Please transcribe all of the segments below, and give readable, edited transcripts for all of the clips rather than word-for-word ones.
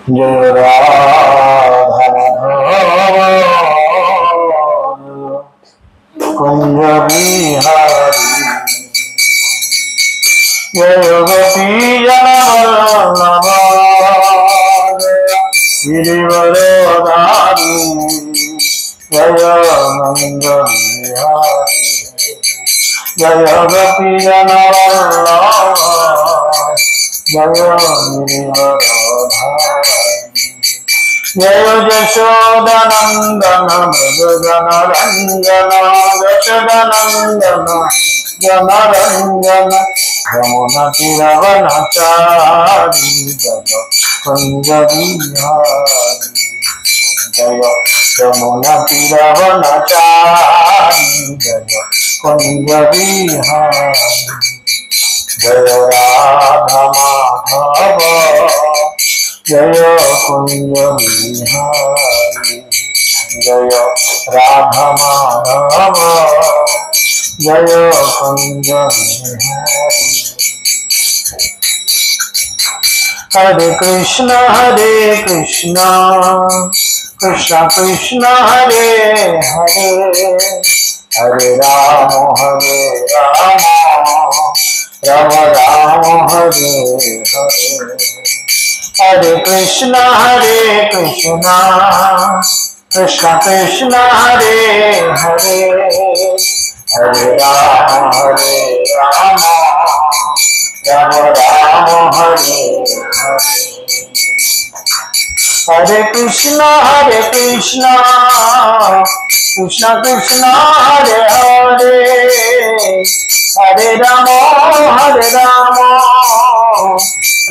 जय राधा कुंज बिहारी जय गोपी जनवल्लभ गिरिवरधारी जय नंद बिहारी जय गोपी जनवल्लभ जय गिरिवरधारी जय यशोदनंदन मृगजनरंजन यशोदनंदन जनरंजन यमुना तीरवनचारी जय कुंज बिहारी जय यमुना तीरवनचारी जय कुंज बिहारी जय राधा माधव जय कुंज बिहारी जय राधा माधव जय कुंज बिहारी हरे कृष्ण कृष्ण कृष्ण हरे हरे हरे राम राम राम हरे हरे हरे कृष्ण कृष्ण कृष्ण हरे हरे हरे राम राम राम हरे हरे हरे कृष्ण कृष्ण कृष्ण हरे हरे हरे राम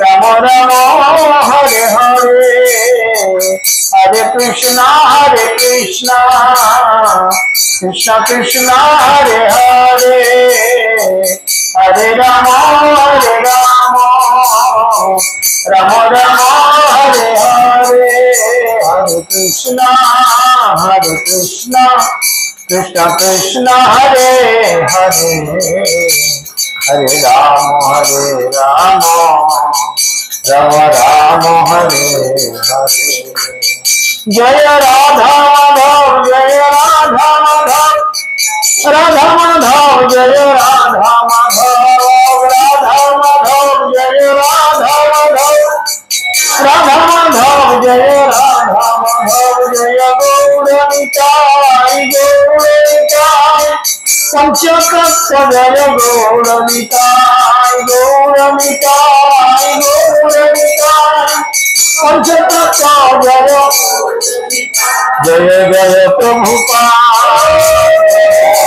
राम राम हरे हरे हरे कृष्ण कृष्ण कृष्ण हरे हरे हरे राम राम हरे हरे हरे कृष्ण कृष्ण कृष्ण हरे हरे हरे राम राम हरे हरे जय राधा माधव जय राधा माधव राधा माधव जय राधा माधव राधा माधव जय राधा माधव राधा माधव जय राधा माधव जय गौर निताय पंचतत्व जय गौर निताय पंचतत्व जय जय प्रभुपाद जय जय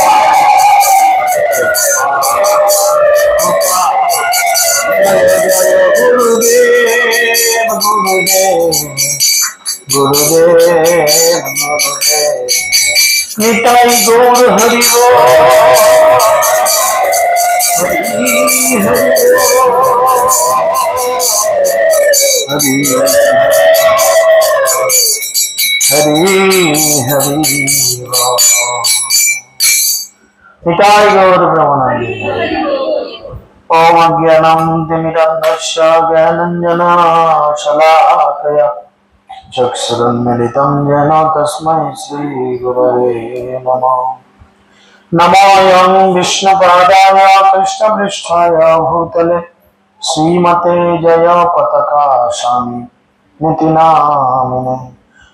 गुरुदेव निताई गौर हरि हरि हरि निताई गौर ब्रह्मणि ओम अज्ञानंतिमिरन्धस्य ज्ञानाञ्जनशलाकया चक्षुरुन्मिलितं येन तस्मै श्रीगुरवे नमः नमोऽयं विष्णुपादाय कृष्णपृष्ठाय भूतले श्रीमते जयपताकाशामि नितिनामिने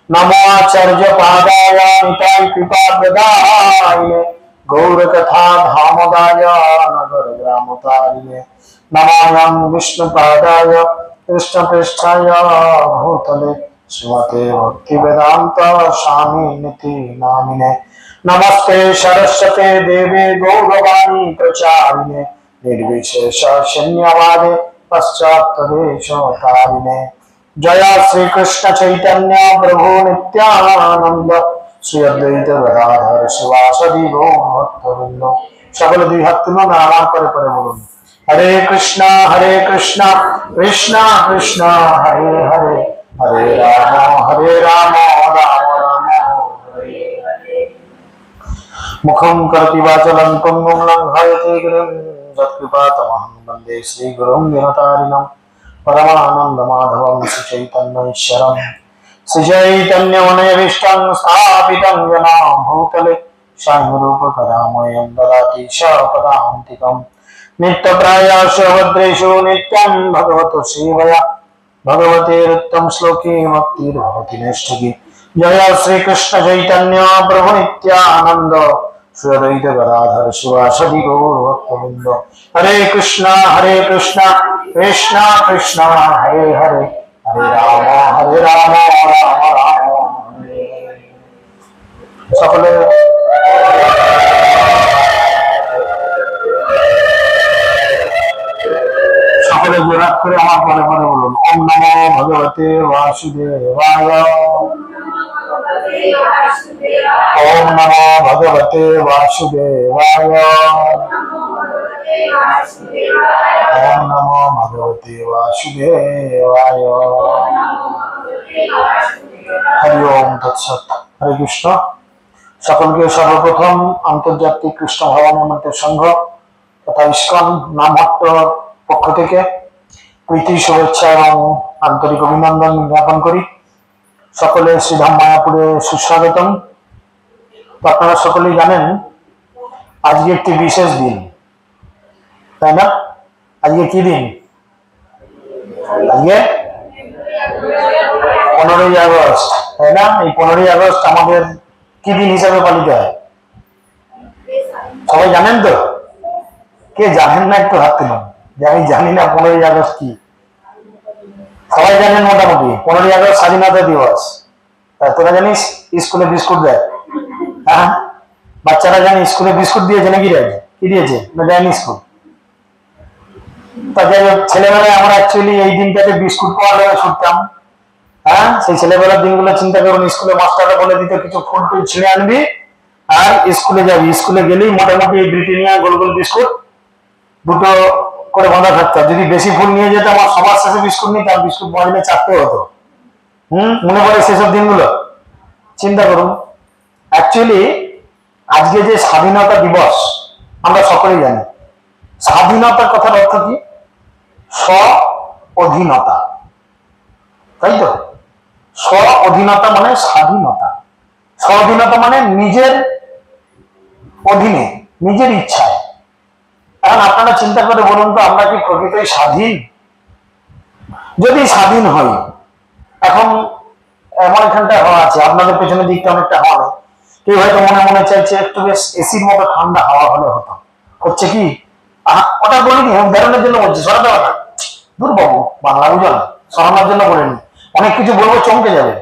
नमो आचार्यपादाय निताय कृपाप्रदाय गौरकथा धामदाय नगरग्रामतारिणे नमोऽयं विष्णुपादाय कृष्णपृष्ठाय भूतले श्रीमते भक्तिवेदांत स्वामी निति नामिने नमस्ते सरस्वते देवे गौरवाणी प्रचारिणे निर्विशेष शून्यवादे पश्चात्तदेशतारिणे जय श्री कृष्ण चैतन्य प्रभु नित्यानंद श्री अद्वैत गदाधर शिवासदि गौर भक्तवृंद सकल द्विभक्तिनो नाम पर बोलूं हरे कृष्णा कृष्णा कृष्ण हरे हरे हरे राम राम राम हरे हरे मुखं करोति वाचालं पंगुं लंघयते गिरिं यत्कृपातमहं वन्दे श्रीगुरुं विनतारिणं परमानंद माधवम श्रीचैतन्य ईश्वरम श्रीचैतन्यमनयभीष्टं स्थापितं येन भूतले स्वयं रूप कदामयं ददाति पदान्तिकम् नित्यप्रायस्य भद्रेषु नित्यं भगवतो सेवया भगवतेरुत्तम श्लोके भक्तिर्भवति नैष्ठिकी। जय श्री कृष्ण चैतन्य प्रभु नित्यानंद श्री अद्वैत गदाधर शिवासदि गौरभक्तवृंद। हरे कृष्ण कृष्ण कृष्ण हरे हरे, हरे राम राम राम हरे हरे। सकले সকলে জোরাত করে আমার পরে পরে বলুন, ওম নমো ভগবতে বাসুদেবায়, ওম নমো ভগবতে বাসুদেবায়, ওম নমো ভগবতে বাসুদেবায়। হরি ওম তৎসৎ। হরে কৃষ্ণ। সকলকে সর্বপ্রথম আন্তর্জাতিক কৃষ্ণ ভাবনামৃত সংঘ তথা ইস্কন নামহট্ট পক্ষ থেকে প্রীতি শুভেচ্ছা এবং আন্তরিক অভিনন্দন জ্ঞাপন করি। সকলে শ্রীধাম মায়াপুরে সুস্বাগতম। আপনারা সকলেই জানেন আজকে একটি বিশেষ দিন, তাই না? আজকে কি দিন? আজকে 15ই আগস্ট, তাই না? এই 15ই আগস্ট আমাদের কি দিন হিসাবে পালিত হয় সবাই জানেন তো? কে জানেন না একটু হাত তুলুন যে আমি জানি না 15ই আগস্ট কি। সবাই জানেন মোটামুটি 15ই আগস্ট স্বাধীনতা দিবস। তোরা জানিস স্কুলে বিস্কুট দেয়? হ্যাঁ, বাচ্চারা জানি স্কুলে বিস্কুট দিয়েছে নাকি? কি দিয়েছে না দেয়নি স্কুল? তা যাই হোক, ছেলেবেলায় আমরা অ্যাকচুয়ালি এই দিনটাতে বিস্কুট পাওয়ার জন্য ছুটতাম। হ্যাঁ, সেই ছেলেবেলার দিনগুলো চিন্তা করুন। স্কুলে মাস্টাররা বলে দিত কিছু ফুল টুল ছিঁড়ে আনবি আর স্কুলে যাবি। স্কুলে গেলেই মোটামুটি ব্রিটানিয়া গোল গোল বিস্কুট দুটো করে বাঁধা থাকতো। যদি বেশি ফুল নিয়ে যেতাম আর সবার শেষে বিস্কুট নিতাম, বিস্কুট বাঁধলে চারটে হতো। মনে পড়ে সেসব দিনগুলো? চিন্তা করুন। অ্যাকচুয়ালি আজকে যে স্বাধীনতা দিবস আমরা সকলেই জানি। স্বাধীনতার কথার অর্থ কি? স্ব-অধীনতা, তাই তো? স্ব-অধীনতা মানে স্বাধীনতা। স্ব-অধীনতা মানে নিজের অধীনে, নিজের ইচ্ছায়। এখন আপনারা চিন্তা করে বলুন তো, আমরা কি প্রকৃতই স্বাধীন? যদি স্বাধীন হই, এখন এমন এখানটা হাওয়া আছে, আপনাদের পেছনের দিকটা অনেকটা হাওয়া নেই, কেউ হয়তো মনে মনে চাইছে একটু বেশ এসির মতো ঠান্ডা হাওয়া হলে হতো। হচ্ছে কি? ওটা বলিনি, বেরোনোর জন্য বলছি, সরাতে হবে না। দুর্বাবু বাংলা বুঝো না, সরানোর জন্য বলিনি। অনেক কিছু বলবো চমকে যাবে,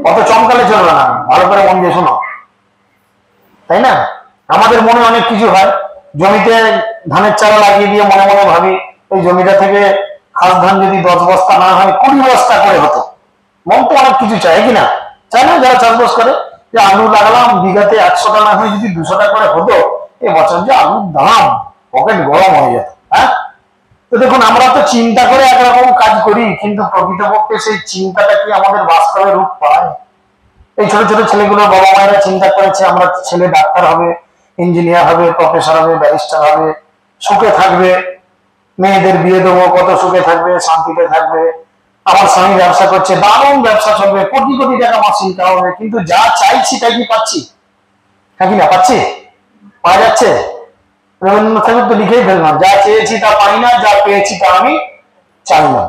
অত চমকালে চলবে না, ভালো করে মন দিয়ে শোনো, তাই না? আমাদের মনে অনেক কিছু হয়। জমিতে ধানের চারা লাগিয়ে দিয়ে মনে মনে ভাবি এই জমিটা থেকে খাস ধান যদি 10 বস্তা না হয় 20 বস্তা করে হতো। মন তো অনেক কিছু চায়, কিনা চায় না? যারা চাষবাস করে, যে আলু লাগালাম বিঘাতে 100 টাকা না হয়ে যদি 200 টাকা করে হতো, এ বছর যে আলুর দাম, পকেট গরম হয়ে যেত। হ্যাঁ, তো দেখুন, আমরা তো চিন্তা করে একরকম কাজ করি, কিন্তু প্রকৃতপক্ষে সেই চিন্তাটা কি আমাদের বাস্তবে রূপ পায়? এই ছোট ছোট ছেলেগুলোর বাবা মায়েরা চিন্তা করেছে আমরা ছেলে ডাক্তার হবে, ইঞ্জিনিয়ার হবে, প্রফেসর হবে, ব্যারিস্টার হবে, সুখে থাকবে, মেয়েদের বিয়ে দেবো, কত সুখে থাকবে, শান্তিতে থাকবে। আমার স্বামী ব্যবসা করছে, দারুণ ব্যবসা চলবে, কোটি কোটি টাকা মাস ইনকাম হবে। কিন্তু যা চাইছি তাই কি পাচ্ছি? হ্যাঁ কি না পাচ্ছি? পাওয়া যাচ্ছে? রবীন্দ্রনাথ ঠাকুর তো লিখেই ফেললাম, যা চেয়েছি তা পাই না, যা পেয়েছি তা আমি চাই না।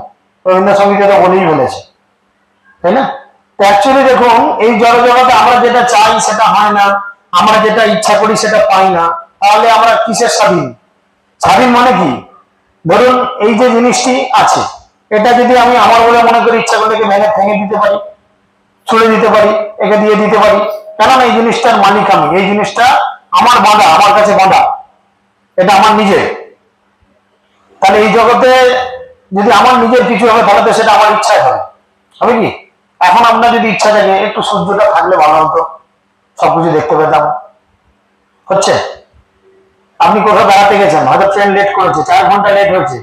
রবীন্দ্রসঙ্গীতে তো বলেই বলেছে, তাই না? তো অ্যাকচুয়ালি দেখুন, এই জড়জগতে আমরা যেটা চাই সেটা হয় না, আমরা যেটা ইচ্ছা করি সেটা পাই না। তাহলে আমরা কিসের স্বাধীন? স্বাধীন মানে কি? ধরুন এই যে জিনিসটি আছে, এটা যদি আমি আমার বলে মনে করি, ইচ্ছা করলে ভেঙে দিতে পারি, ছুড়ে দিতে পারি, একে দিয়ে দিতে পারি। কেননা এই জিনিসটার মালিক আমি, এই জিনিসটা আমার বাঁধা, আমার কাছে বাঁধা, এটা আমার নিজের। তাহলে এই জগতে যদি আমার নিজের কিছু হবে, তাহলে তো সেটা আমার ইচ্ছায় হবে, হবে কি? এখন আপনার যদি ইচ্ছা থাকে একটু সূর্যটা থাকলে ভালো হতো, সবকিছু দেখতে পেতাম, হচ্ছে? আপনি কোথাও বেড়াতে গেছেন, হয়তো ট্রেন লেট করেছে, 4 ঘন্টা লেট হয়েছে,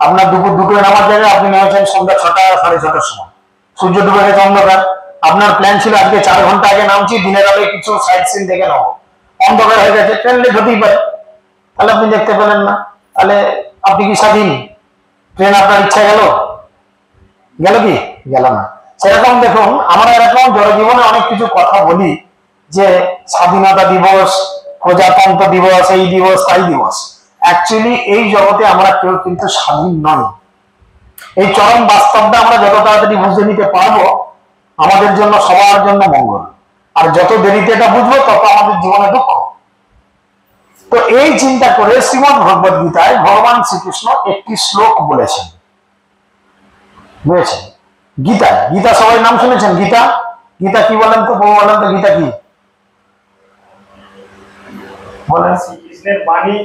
আপনার দুপুর 2টোয় নামার জায়গায় আপনি নেমেছেন সন্ধ্যা 6টা 6:30টার সময়, সূর্য ডুবে গেছে, অন্ধকার। আপনার প্ল্যান ছিল আজকে 4 ঘন্টা আগে নামছি, দিনের আলোয় কিছু সাইট সিন দেখে নেবো, অন্ধকার হয়ে গেছে, ট্রেন লেট হতেই পারে, তাহলে আপনি দেখতে পেলেন না। তাহলে আপনি কি স্বাধীন? ট্রেন আপনার ইচ্ছা গেল? গেল কি? গেল না। সেরকম দেখুন, আমরা এরকম জনজীবনে অনেক কিছু কথা বলি যে স্বাধীনতা দিবস, প্রজাতন্ত্র দিবস, এই দিবস তাই দিবস। অ্যাকচুয়ালি এই জগতে আমরা কেউ কিন্তু স্বাধীন নয়। এই চরম বাস্তবটা আমরা যত তাড়াতাড়ি বুঝে নিতে পারবো আমাদের জন্য, সবার জন্য মঙ্গল। আর যত দেরিতে এটা বুঝবো তত আমাদের জীবনে দুঃখ। তো এই চিন্তা করে শ্রীমদ ভগবদ গীতায় ভগবান শ্রীকৃষ্ণ একটি শ্লোক বলেছেন, বুঝেছেন? গীতা, গীতা সবাই নাম শুনেছেন? গীতা, গীতা কি বলেন তো? বলেন তো গীতা কি বলেন? শ্রীকৃষ্ণের বাণী।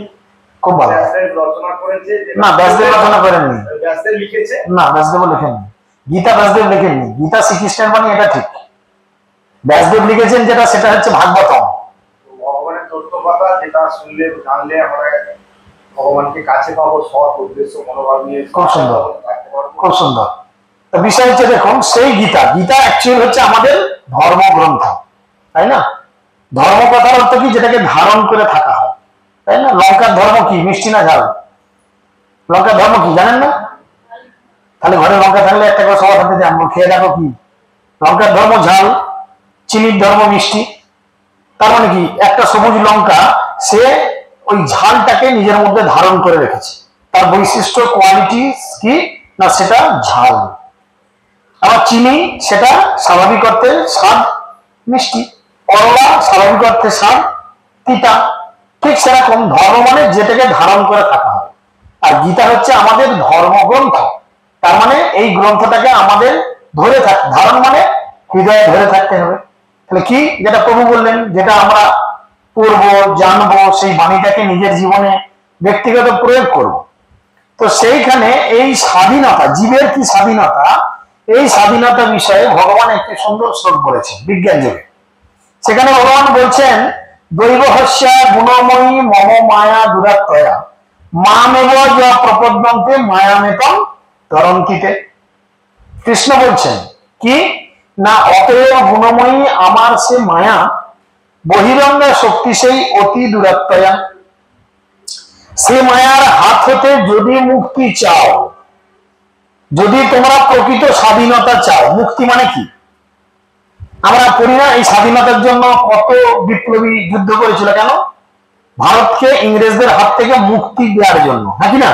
খুব ভালো। রচনা করেছে না, ব্যাসদেব রচনা করেননি। ব্যাসদেব লিখেছে? না, ব্যাসদেব লেখেননি। গীতা ব্যাসদেব লেখেননি। গীতা শ্রীকৃষ্ণের বাণী, এটা ঠিক। ব্যাসদেব লিখেছেন যেটা, সেটা হচ্ছে ভাগবতম। ভগবানের তত্ত্ব কথা, যেটা শুনলে জানলে আমরা ভগবানকে কাছে পাবো, সৎ উদ্দেশ্য মনোভাব নিয়ে। খুব সুন্দর, খুব সুন্দর। তো বিষয় হচ্ছে দেখুন, সেই গীতা, গীতা অ্যাকচুয়াল হচ্ছে আমাদের ধর্মগ্রন্থ, তাই না? ধর্ম কথার অর্থ কি? যেটাকে ধারণ করে থাকা হয়, তাই না? লঙ্কার ধর্ম কি? মিষ্টি না ঝাল? লঙ্কার ধর্ম কি জানেন না? তাহলে ঘরে লঙ্কা থাকলে একটা করে সবার হাতে জানবো, খেয়ে দেখো কি? লঙ্কার ধর্ম ঝাল, চিনির ধর্ম মিষ্টি। তার মানে কি? একটা সবুজ লঙ্কা, সে ওই ঝালটাকে নিজের মধ্যে ধারণ করে রেখেছে। তার বৈশিষ্ট্য, কোয়ালিটি কি না? সেটা ঝাল। আবার চিনি, সেটা স্বাভাবিক অর্থে স্বাদ মিষ্টি। করলা স্বাভাবিক অর্থে স্বাদ তিতা। ঠিক সেরকম ধর্ম মানে যেটাকে ধারণ করে থাকা হয়। আর গীতা হচ্ছে আমাদের ধর্মগ্রন্থ। তার মানে এই গ্রন্থটাকে আমাদের ধরে থাকতে, ধারণ মানে হৃদয়ে ধরে থাকতে হবে। তাহলে কি? যেটা প্রভু বললেন, যেটা আমরা পড়বো, জানবো, সেই বাণীটাকে নিজের জীবনে ব্যক্তিগত প্রয়োগ করব। তো সেইখানে এই স্বাধীনতা, জীবের কি স্বাধীনতা, এই স্বাধীনতা বিষয়ে ভগবান একটি সুন্দর শ্লোক বলেছেন বিজ্ঞান যুগে। সেখানে ভগবান বলছেন, দৈবহস্যা গুণময়ী মম মায়া দুরাত্ময়া মামেব যা প্রপদ্যন্তে মায়ামেতম তরন্তিতে। কৃষ্ণ বলছেন কি না, অতএব গুণময়ী আমার সে মায়া, বহিরঙ্গা শক্তি সেই অতি দুরাত্ময়া। সে মায়ার হাত হতে যদি মুক্তি চাও, যদি তোমরা প্রকৃত স্বাধীনতা চাও, মুক্তি মানে কি? আমরা পড়ি না এই স্বাধীনতার জন্য কত বিপ্লবী যুদ্ধ করেছিল? কেন? ভারতকে ইংরেজদের হাত থেকে মুক্তি দেওয়ার জন্য, নাকি না?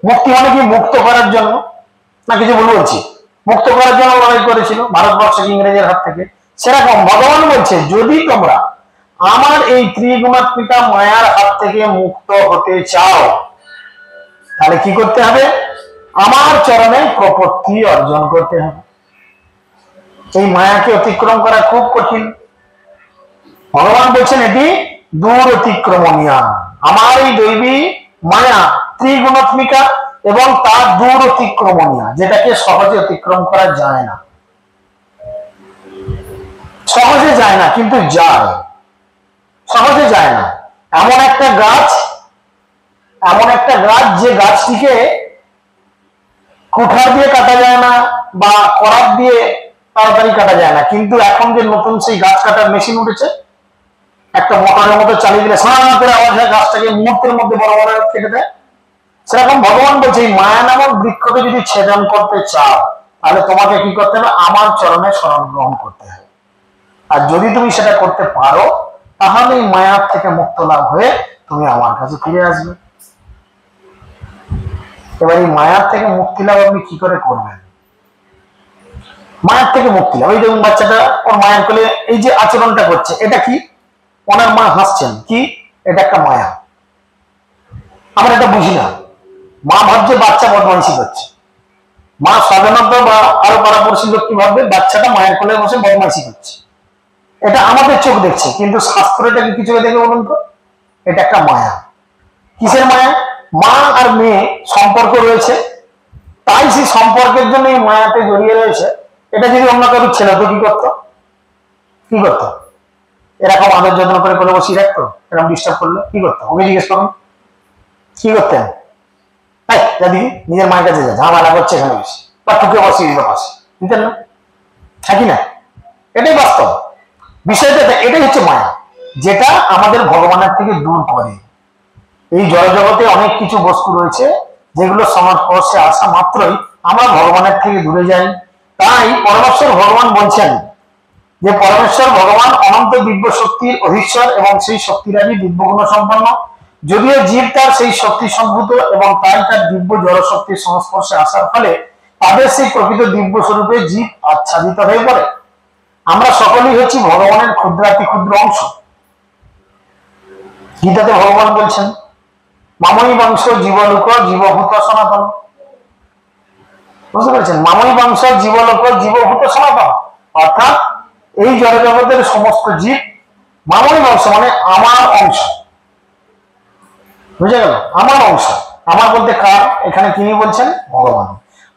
মুক্তি মানে কি? মুক্ত করার জন্য, না কিছু ভুল বলছি? মুক্ত করার জন্য লড়াই করেছিল ভারতবর্ষকে ইংরেজের হাত থেকে। সেরকম ভগবান বলছে, যদি তোমরা আমার এই ত্রিগুণাত্মিকা মায়ার হাত থেকে মুক্ত হতে চাও, তাহলে কি করতে হবে? আমার চরণে প্রপত্তি অর্জন করতে হবে। এই মায়াকে অতিক্রম করা খুব কঠিন। ভগবান বলছেন এটি দূর অতিক্রমণীয়। আমার এই দৈবী মায়া ত্রিগুণাত্মিকা এবং তার দূর অতিক্রমণীয়, যেটাকে সহজে অতিক্রম করা যায় না। সহজে যায় না, কিন্তু যায়। সহজে যায় না। এমন একটা গাছ, এমন একটা গাছ যে গাছটিকে কুঠার দিয়ে কাটা যায় না বা করাত দিয়ে তাড়াতাড়ি কাটা যায় না, কিন্তু এখন যে নতুন সেই গাছ কাটার মেশিন উঠেছে, একটা মোটরের মতো চালিয়ে দিলে সারা করে আওয়াজ হয়, গাছটাকে মুহূর্তের মধ্যে বড় বড় কেটে দেয়। সেরকম ভগবান বলছে, এই মায়া নামক বৃক্ষকে যদি ছেদন করতে চাও, তাহলে তোমাকে কি করতে হবে? আমার চরণে শরণ গ্রহণ করতে হবে। আর যদি তুমি সেটা করতে পারো, তাহলে এই মায়ার থেকে মুক্ত লাভ হয়ে তুমি আমার কাছে ফিরে আসবে। এবার এই মায়ার থেকে মুক্তি লাভ আপনি কি করে করবেন? মায়ের থেকে মুক্তি লাভ, ওই দেখুন বাচ্চাটা ওর মায়ের কোলে এই যে আচরণটা করছে, এটা কি? ওনার মা হাসছেন, কি? এটা একটা মায়া। আমরা এটা বুঝি না। মা ভাবছে বাচ্চা বদমাইশি করছে, মা সাধারণত বা আরো পাড়াপড়শির লোক কি ভাববে? বাচ্চাটা মায়ের কোলে বসে বদমাইশি করছে। এটা আমাদের চোখ দেখছে, কিন্তু শাস্ত্র এটাকে কিছু দেখে বলুন তো? এটা একটা মায়া। কিসের মায়া? মা আর মেয়ে সম্পর্ক রয়েছে, তাই সেই সম্পর্কের জন্য এই মায়াতে জড়িয়ে রয়েছে। এটা যদি অন্য কারোর ছেলে তো কি করতো? কি করতো? এরকম আদর যত্ন করে করে বসিয়ে রাখতো, এরকম ডিস্টার্ব করলো কি করতো? ওকে জিজ্ঞেস করুন কি করতেন? দিদি নিজের মায়ের কাছে যা, ঝামেলা করছে এখানে বেশি, বা টুকে বসিয়ে দিল পাশে, দিতেন না? থাকি না? এটাই বাস্তব বিষয়টা। এটাই হচ্ছে মায়া, যেটা আমাদের ভগবানের থেকে দূর করে। এই জড়জগতে অনেক কিছু বস্তু রয়েছে যেগুলো সংস্পর্শে আসা মাত্রই আমরা ভগবানের থেকে দূরে যাই। তাই পরমেশ্বর ভগবান বলছেন যে পরমেশ্বর ভগবান অনন্ত দিব্য শক্তির অধীশ্বর এবং সেই শক্তিরাজি দিব্য গুণ সম্পন্ন। যদিও জীব তার সেই শক্তি সম্ভূত এবং তাই তার দিব্য জড় শক্তির সংস্পর্শে আসার ফলে তাদের সেই প্রকৃত দিব্য স্বরূপে জীব আচ্ছাদিত হয়ে পড়ে। আমরা সকলেই হচ্ছি ভগবানের ক্ষুদ্রাতি ক্ষুদ্র অংশ। গীতাতে ভগবান বলছেন মাময়ী বংশ জীবলোক জীবভূত সনাতন। বুঝতে পেরেছেন? মাময়ী বংশ জীবলোক জীবভূত সনাতন, অর্থাৎ এই জড়জগতের সমস্ত জীব মাময়ী বংশ মানে আমার অংশ। বুঝে গেল? আমার অংশ। আমার বলতে কার? এখানে তিনি বলছেন ভগবান,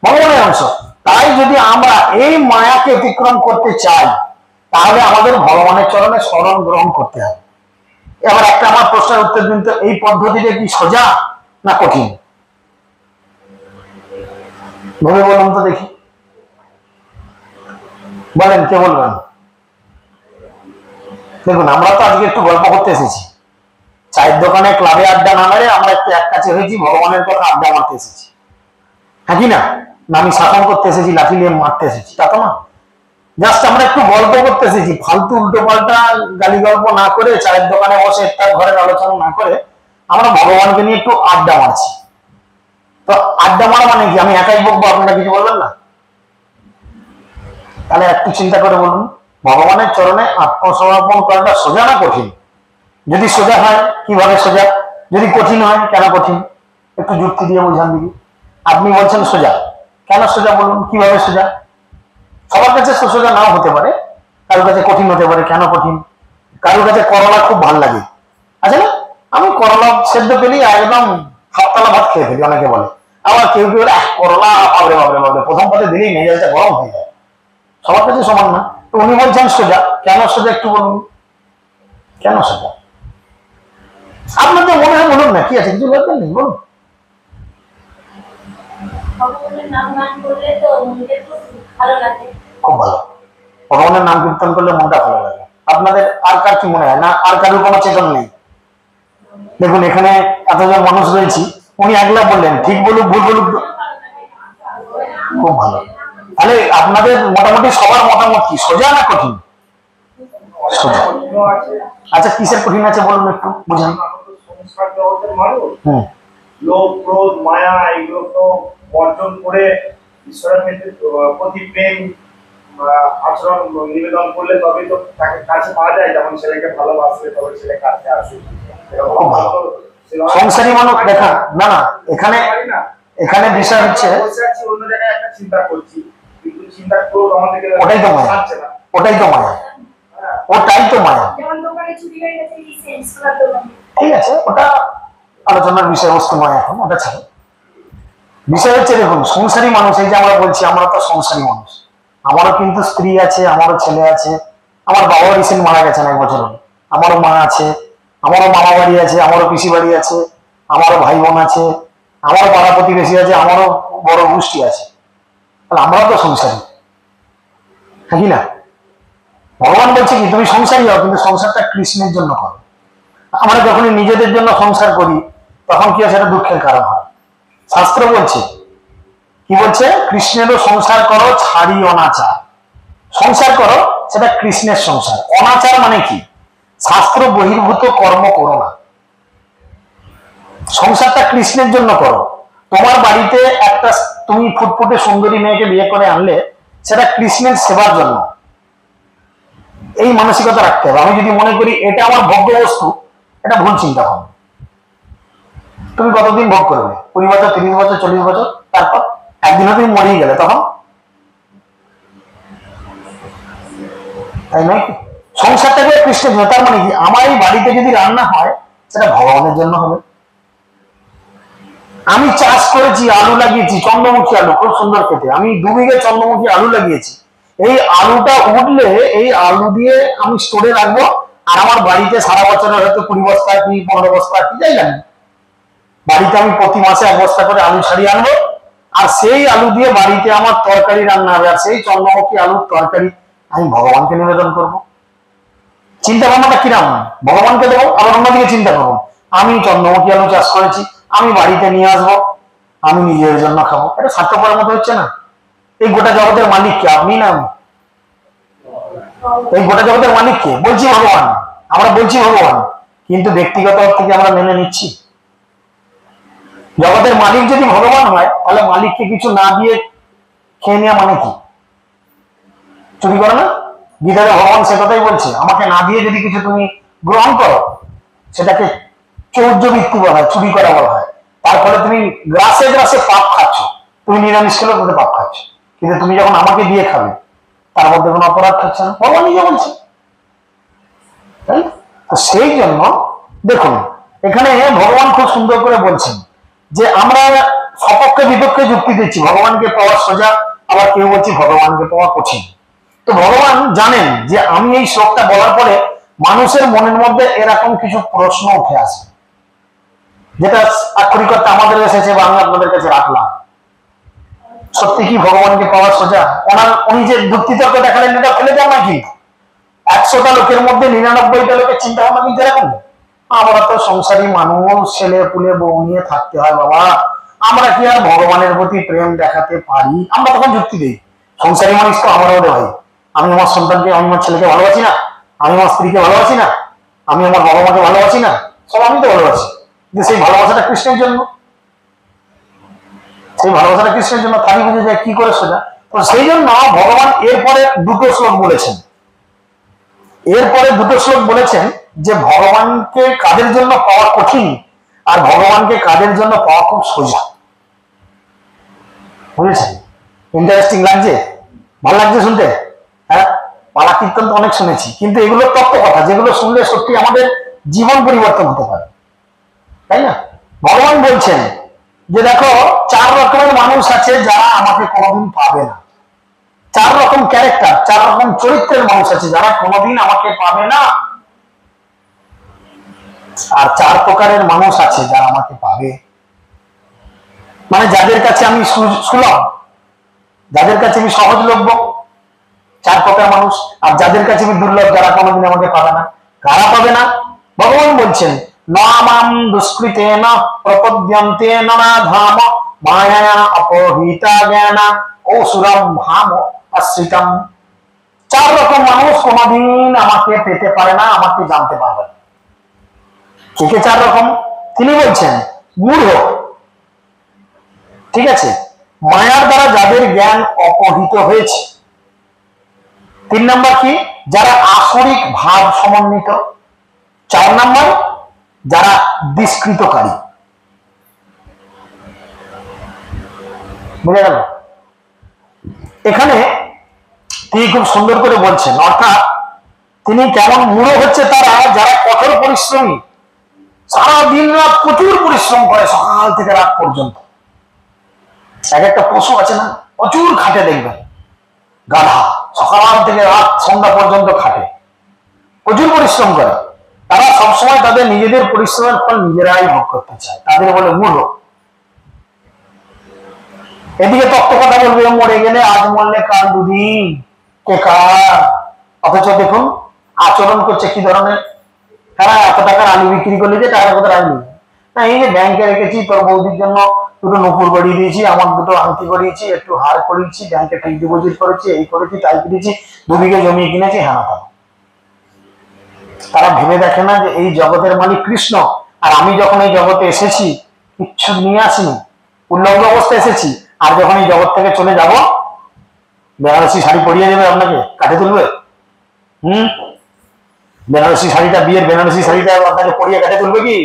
ভগবানের অংশ। তাই যদি আমরা এই মায়াকে অতিক্রম করতে চাই তাহলে আমাদের ভগবানের চরণে শরণ গ্রহণ করতে হবে। এবার একটা আমার প্রশ্নের উত্তর দিন তো, এই পদ্ধতিটা কি সোজা না কঠিন? ভেবে বলুন তো দেখি, বলেন, কে বলবেন? দেখুন, আমরা তো আজকে একটু গল্প করতে এসেছি, চায়ের দোকানে ক্লাবে আড্ডা না মেরে আমরা একটু এক কাছে হয়েছি, ভগবানের কথা আড্ডা মারতে এসেছি, হ্যাঁ কি না? আমি শাসন করতে এসেছি, লাঠি নিয়ে মারতে এসেছি, তা তো না। জাস্ট আমরা একটু গল্প করতে এসেছি, ফালতু উল্টো পাল্টা গালি গল্প না করে, চায়ের দোকানে বসে তার ঘরের আলোচনা না করে আমরা ভগবানকে নিয়ে একটু আড্ডা মারছি। তো আড্ডা মারা মানে কি? আমি একাই বকবো, আপনারা কিছু বলবেন না? তাহলে একটু চিন্তা করে বলুন, ভগবানের চরণে আত্মসমর্পণ করাটা সোজা না কঠিন? যদি সোজা হয় কিভাবে সোজা, যদি কঠিন হয় কেন কঠিন? একটু যুক্তি দিয়ে বোঝান দিবি। আপনি বলছেন সোজা, কেন সোজা বলুন, কিভাবে সোজা? সবার কাছে সোজা নাও হতে পারে, কারোর কাছে কঠিন হতে পারে। কেন কঠিন? কারোর কাছে করলা খুব ভালো লাগে, আছে না? আমি করলা সেদ্ধ পেলেই একদম হাততলা ভাত খেয়ে ফেলি, অনেকে বলে। আবার কেউ কেউ করলা বাবরে বাবরে বাবরে প্রথম পাতে দিলেই মেজাজটা গরম হয়ে যায়। সবার কাছে সমান না। তো উনি বলছেন সোজা, কেন সোজা একটু বলুন, কেন সোজা? আপনাদের মনে হয় বলুন না, কি আছে, কিছু দরকার নেই, বলুন। খুব ভালো, ভগবানের নাম কীর্তন করলে মনটা ভালো লাগে। আপনাদের আর কার কি মনে হয়? না আর কারোর কোনো চেতন নেই? দেখুন, এখানে এতজন মানুষ রয়েছি, উনি একলা বললেন, ঠিক বলুক ভুল বলুক, খুব ভালো। তাহলে আপনাদের মোটামুটি সবার মতামত কি, সোজা না কঠিন? সোজা। আচ্ছা, কিসের কঠিন আছে বলুন একটু বুঝান। লোভ, ক্রোধ, মায়া এগুলো তো বর্জন করে ঈশ্বরের প্রতি প্রেম আচরণ নিবেদন করলে তবে তো তাকে কাছে পাওয়া যায়। যেমন ছেলেকে ভালোবাসলে তবে ছেলে কাছে আসে। সংসারী মানুষ দেখা না, না এখানে এখানে বিষয় হচ্ছে অন্য জায়গায় একটা চিন্তা করছি, কিন্তু চিন্তা ক্রোধ আমাদেরকে ওটাই তো মায়া, ওটাই তো মায়া, ওটাই তো মায়া। ঠিক আছে, ওটা আলোচনার বিষয়বস্তু নয় এখন, ওটা ছাড়ো। বিষয় হচ্ছে দেখুন, সংসারী মানুষ, এই যে আমরা বলছি আমরা তো সংসারী মানুষ, আমারও কিন্তু স্ত্রী আছে, আমারও ছেলে আছে, আমার বাবা রিসেন্ট মারা গেছেন 1 বছর হলো, আমারও মা আছে, আমারও মামা বাড়ি আছে, আমারও পিসি বাড়ি আছে, আমারও ভাই বোন আছে, আমারও পাড়া প্রতিবেশী আছে, আমারও বড় গোষ্ঠী আছে। তাহলে আমরাও তো সংসারী, হ্যাঁ কি না? ভগবান বলছে কি, তুমি সংসারী হও, কিন্তু সংসারটা কৃষ্ণের জন্য করো। আমরা যখনই নিজেদের জন্য সংসার করি তখন কি হয়, সেটা দুঃখের কারণ হয়। শাস্ত্র বলছে, কি বলছে? কৃষ্ণেরও সংসার করো, ছাড়ি অনাচার। সংসার করো, সেটা কৃষ্ণের সংসার। অনাচার মানে কি? শাস্ত্র বহির্ভূত কর্ম করো না। সংসারটা কৃষ্ণের জন্য করো। তোমার বাড়িতে একটা তুমি ফুটফুটে সুন্দরী মেয়েকে বিয়ে করে আনলে, সেটা কৃষ্ণের সেবার জন্য। এই মানসিকতা রাখতে হবে। আমি যদি মনে করি এটা আমার ভোগ্য বস্তু, এটা ভুল চিন্তা ভাবনা। তুমি কতদিন ভোগ করবে? 20 বছর, 30 বছর, 40 বছর, তারপর একদিনও তুমি মরেই গেলে, তখন? তাই নয় কি? সংসারটাকে কৃষ্ণের জন্য। তার মানে কি, আমার এই বাড়িতে যদি রান্না হয় সেটা ভগবানের জন্য হবে। আমি চাষ করেছি, আলু লাগিয়েছি, চন্দ্রমুখী আলু, খুব সুন্দর খেতে। আমি 2 বিঘে চন্দ্রমুখী আলু লাগিয়েছি। এই আলুটা উঠলে এই আলু দিয়ে আমি স্টোরে রাখবো, আর আমার বাড়িতে সারা বছরের হয়তো 20 বস্তা কি 15 বস্তা কি যাই জানি, বাড়িতে আমি প্রতি মাসে 1 বস্তা করে আলু ছাড়িয়ে আনবো, আর সেই আলু দিয়ে বাড়িতে আমার তরকারি রান্না হবে, আর সেই চন্দ্রমুখী আলুর তরকারি আমি ভগবানকে নিবেদন করব। চিন্তা ভাবনাটা কিরাম? ভগবানকে দেবো, আবার অন্যদিকে চিন্তা করবো, আমি চন্দ্রমুখী আলু চাষ করেছি, আমি বাড়িতে নিয়ে আসবো, আমি নিজের জন্য খাবো, এটা স্বার্থপরের মতো হচ্ছে না? এই গোটা জগতের মালিক কে, আপনি না আমি? এই গোটা জগতের মালিক কে? বলছি ভগবান, আমরা বলছি ভগবান, কিন্তু ব্যক্তিগত থেকে আমরা মেনে নিচ্ছি। জগতের মালিক যদি ভগবান হয়, তাহলে মালিককে কিছু না দিয়ে খেয়ে নেওয়া মানে কি? চুরি করো না? গীতাতে ভগবান সে কথাই বলছে, আমাকে না দিয়ে যদি কিছু তুমি গ্রহণ করো, সেটাকে চৌর্যবৃত্তি বলা হয়, চুরি করা বলা হয়। তারপরে তুমি গ্রাসে গ্রাসে পাপ খাচ্ছ, তুমি নিরামিষ খেলেও তাতে পাপ খাচ্ছ, কিন্তু তুমি যখন আমাকে দিয়ে খাবে তার মধ্যে কোনো অপরাধ থাকছে না, ভগবান নিজে বলছে। তাই তো সেই জন্য দেখুন, এখানে ভগবান খুব সুন্দর করে বলছেন যে আমরা সপক্ষে বিপক্ষে যুক্তি দিচ্ছি, ভগবানকে পাওয়া সোজা, আবার কেউ বলছি ভগবানকে পাওয়া কঠিন। তো ভগবান জানেন যে আমি এই শ্লোকটা বলার পরে মানুষের মনের মধ্যে এরকম কিছু প্রশ্ন উঠে আসে, যেটা আক্ষরিক অর্থে আমাদের এসেছে বা আমি আপনাদের কাছে রাখলাম। সত্যি কি ভগবানকে পাওয়া সোজা? উনি যে যুক্তিতর্ক দেখালেন এটা ফেলে দেওয়া না, কিন্তু 100টা লোকের মধ্যে 99টা লোকের চিন্তা ভাবনা কিন্তু এরকম। আমরা তো সংসারী মানুষ, ছেলে পুলে বউ নিয়ে থাকতে হয় বাবা, আমরা কি আর ভগবানের প্রতি প্রেম দেখাতে পারি? আমরা তখন যুক্তি দিই, সংসারী মানুষ তো আমরাও ভাই, আমি আমার সন্তানকে, আমি আমার ছেলেকে ভালোবাসি না, আমি আমার স্ত্রীকে ভালোবাসি না, আমি আমার বাবা মাকে ভালোবাসি না, সব আমি তো ভালোবাসি, কিন্তু সেই ভালোবাসাটা কৃষ্ণের জন্য, সেই ভালোবাসাটা কৃষ্ণের জন্য, তারই বুঝে যায় কি করে সোজা। তো সেই জন্য ভগবান এরপরে দুটো শ্লোক বলেছেন, এরপরে দুটো শ্লোক বলেছেন যে ভগবানকে কাদের জন্য পাওয়া কঠিন আর ভগবানকে কাদের জন্য পাওয়া খুব সোজা। বুঝেছেন? ইন্টারেস্টিং লাগছে, ভালো লাগছে শুনতে? হ্যাঁ, পালা কীর্তন তো অনেক শুনেছি, কিন্তু এগুলো তত্ত্ব কথা, যেগুলো শুনলে সত্যি আমাদের জীবন পরিবর্তন হতে পারে, তাই না? ভগবান বলছেন যে দেখো, 4 রকমের মানুষ আছে যারা আমাকে কোনোদিন পাবে না। 4 রকম ক্যারেক্টার, 4 রকম চরিত্রের মানুষ আছে যারা কোনোদিন আমাকে পাবে না। আর 4 প্রকারের মানুষ আছে যারা আমাকে পাবে, মানে যাদের কাছে আমি সুলভ, যাদের কাছে আমি সহজলভ্য, 4 প্রকার মানুষ। আর যাদের কাছে আমি দুর্লভ, যারা কোনোদিন আমাকে পাবে না। কারা পাবে না? ভগবান বলছেন, নামাম দুষ্কৃতেন প্রপদ্যন্তেন নাধাম মায়া অপহৃতা জ্ঞানা অসুরম ভাম আশ্রিতম। 4 রকম মানুষ কোনোদিন আমাকে পেতে পারে না, আমাকে জানতে পারবে না। কে 4 রকম? তিনি বলছেন, মূঢ়, ঠিক আছে, মায়ার দ্বারা যাদের জ্ঞান অপহৃত হয়েছে। 3 নম্বর কি? যারা আসরিক ভাব সমন্বিত। 4 নম্বর যারা দুষ্কৃতকারী। বুঝে গেল? এখানে তিনি খুব সুন্দর করে বলছেন, অর্থাৎ তিনি কেমন মূঢ় হচ্ছে তারা যারা কঠোর পরিশ্রমী, সারা দিন রাত প্রচুর পরিশ্রম করে, সকাল থেকে রাত পর্যন্ত। এক একটা পশু আছে না, প্রচুর খাটে, দেখবেন গাধা, সকাল থেকে রাত সন্ধ্যা পর্যন্ত খাটে, প্রচুর পরিশ্রম করে। তারা সবসময় তাদের নিজেদের পরিশ্রমের ফল নিজেরাই ভোগ করতে চায়, তাদের বলে মূঢ়। এদিকে তত্ত্ব কথা বলবে, মরে গেলে আজ মরলে কাল দুদিন, কে কার। অথচ দেখুন আচরণ করছে কি ধরনের। হ্যাঁ, এত টাকার আলু বিক্রি করলে যে টাকার কথা রাখবি না, এই যে ব্যাংকে রেখেছি, তোর বৌদির জন্য দুটো নুপুর গড়িয়ে দিয়েছি, আমার দুটো আংটি গড়িয়েছি, একটু হার করিয়েছি, ব্যাংকে ফিক্সড ডিপোজিট করেছি, এই করেছি তাই করেছি, 2 বিঘে জমি কিনেছি, হ্যাঁ তা। তারা ভেবে দেখে না যে এই জগতের মালিক কৃষ্ণ, আর আমি যখন এই জগতে এসেছি কিচ্ছু নিয়ে আসিনি, উল্লঙ্গ অবস্থায় এসেছি, আর যখন এই জগৎ থেকে চলে যাব, বেনারসি শাড়ি পরিয়ে দেবে, আপনাকে কাটে তুলবে। বেনারসি শাড়িটা, বিয়ের বেনারসি শাড়িটা আপনাকে পরিয়ে কাটে তুলবে কি?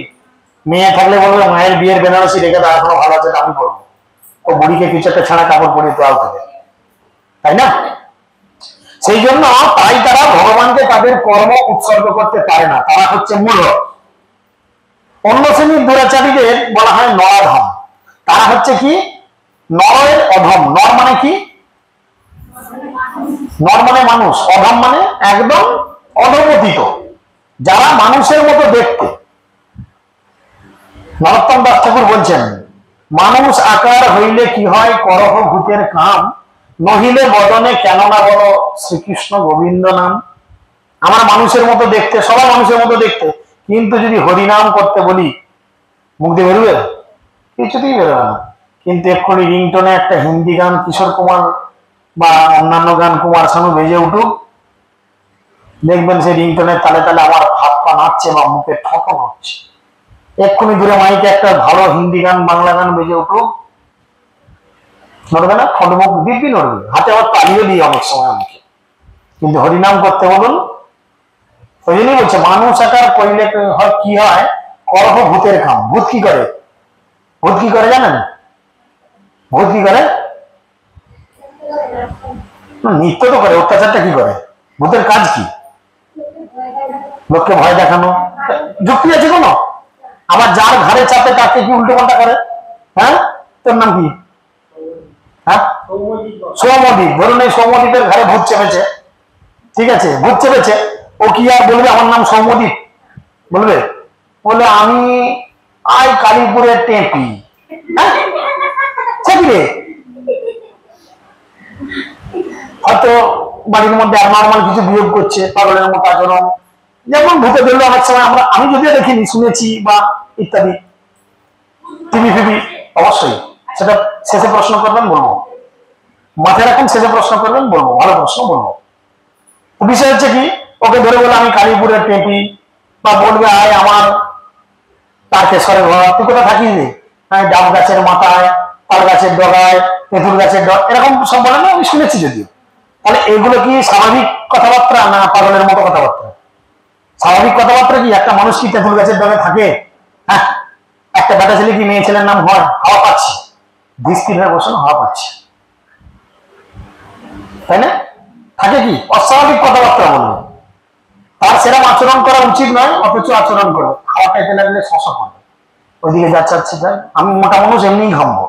মেয়ে থাকলে বলবে মায়ের বিয়ের বেনারসি রেখে দেওয়া এখনো ভালো আছে, আমি পরবো। ও বুড়িকে কিছু একটা ছাড়া কাপড় পরিয়ে দেওয়া হবে, তাই না? সেই জন্য তাই তারা ভগবানকে তাদের কর্ম উৎসর্গ করতে পারে না, তারা হচ্ছে মূঢ়। অন্য শ্রেণীর দুরাচারীদের বলা হয় নরাধম। তারা হচ্ছে কি? নরের অধম। নর মানে কি? নর মানে মানুষ, অধম মানে একদম অধপতিত, যারা মানুষের মতো দেখতে। নরোত্তম দাস ঠাকুর বলছেন, মানুষ আকার হইলে কি হয়, করহ ভূতের কাম, নহিলে বদনে কেন না বলো শ্রীকৃষ্ণ গোবিন্দ নাম। আমরা মানুষের মতো দেখতে, সবাই মানুষের মতো দেখতে, কিন্তু যদি হরিনাম করতে বলি মুখ দিয়ে বেরোবে? কিছুতেই বেরোবে না। কিন্তু এক্ষুনি রিংটোনে একটা হিন্দি গান কিশোর কুমার বা অন্যান্য গান কুমার শানু বেজে উঠুক, দেখবেন সেই রিংটোনের তালে তালে আমার হাত পা নাচছে বা মুখে ঠোঁটো নাচছে। এক্ষুনি দূরে মাইকে একটা ভালো হিন্দি গান বাংলা গান বেজে উঠুক, নড়বে না, ঠোঁট মুখ দিব্যি নড়বে, হাতে আবার তালিয়ে দিই অনেক সময় আমাকে। কিন্তু হরিনাম করতে বলুন, ওই জন্যই বলছে মানুষ আকার করলে কি হয়, করহ ভূতের কাম। ভূত কি করে? ভূত কি করে জানেন? ভূত কি করে? নৃত্য তো করে, অত্যাচারটা কি করে? ভূতের কাজ কি? লোককে ভয় দেখানো। যুক্তি আছে কোনো? আবার যার ঘাড়ে চাপে তাকে কি উল্টো পাল্টা করে? হ্যাঁ, তোর নাম কি? হ্যাঁ, সৌমদীপ। ধরুন এই সৌমদীপের ঘাড়ে ভূত চেপেছে, ঠিক আছে, ভূত চেপেছে, ও কি আর বলবে আমার নাম সৌমদীপ? বলবে? বলে আমি আই কালীপুরের টেপি। হয়তো বাড়ির মধ্যে নর্মাল কিছু বিয়োগ করছে, পাগলের মতো আচরণ, যেমন ভূতে ধরলে অনেক সময় আমি যদিও দেখিনি, শুনেছি বা ইত্যাদি, টিভি ফিভি। অবশ্যই সেটা শেষে প্রশ্ন করবেন বলবো, মাথায় রাখুন, শেষে প্রশ্ন করবেন বলবো, ভালো প্রশ্ন বলবো। বিষয় হচ্ছে কি, ওকে ধরে বলে আমি কালীপুরের টেপি, বা বলবে আয় আমার তারকেশ্বরের ঘর, তুই কোথায় থাকিস রে? আমি ডাব গাছের মাথায়, তাল গাছের ডগায়, তেঁতুল গাছের ডগ, এরকম সব বলে না, আমি শুনেছি যদিও। তাহলে এগুলো কি স্বাভাবিক কথাবার্তা না পাগলের মতো কথাবার্তা? স্বাভাবিক কথাবার্তা কি? একটা মানুষ কি তেঁতুল গাছের ডগে থাকে? হ্যাঁ, একটা বেটা ছেলে কি মেয়ে ছেলের নাম হয়? হাওয়া পাচ্ছে, স্থির হয়ে বসে হাওয়া পাচ্ছে, তাই না? থাকে কি? অস্বাভাবিক কথাবার্তা বলবে, তার সেরকম আচরণ করা উচিত নয়, অথচ আচরণ করবে। খাওয়া খাইতে লাগলে শশা করবে, ওইদিকে যাচ্ছে যাই। আমি মোটা মানুষ, এমনি ঘামবো,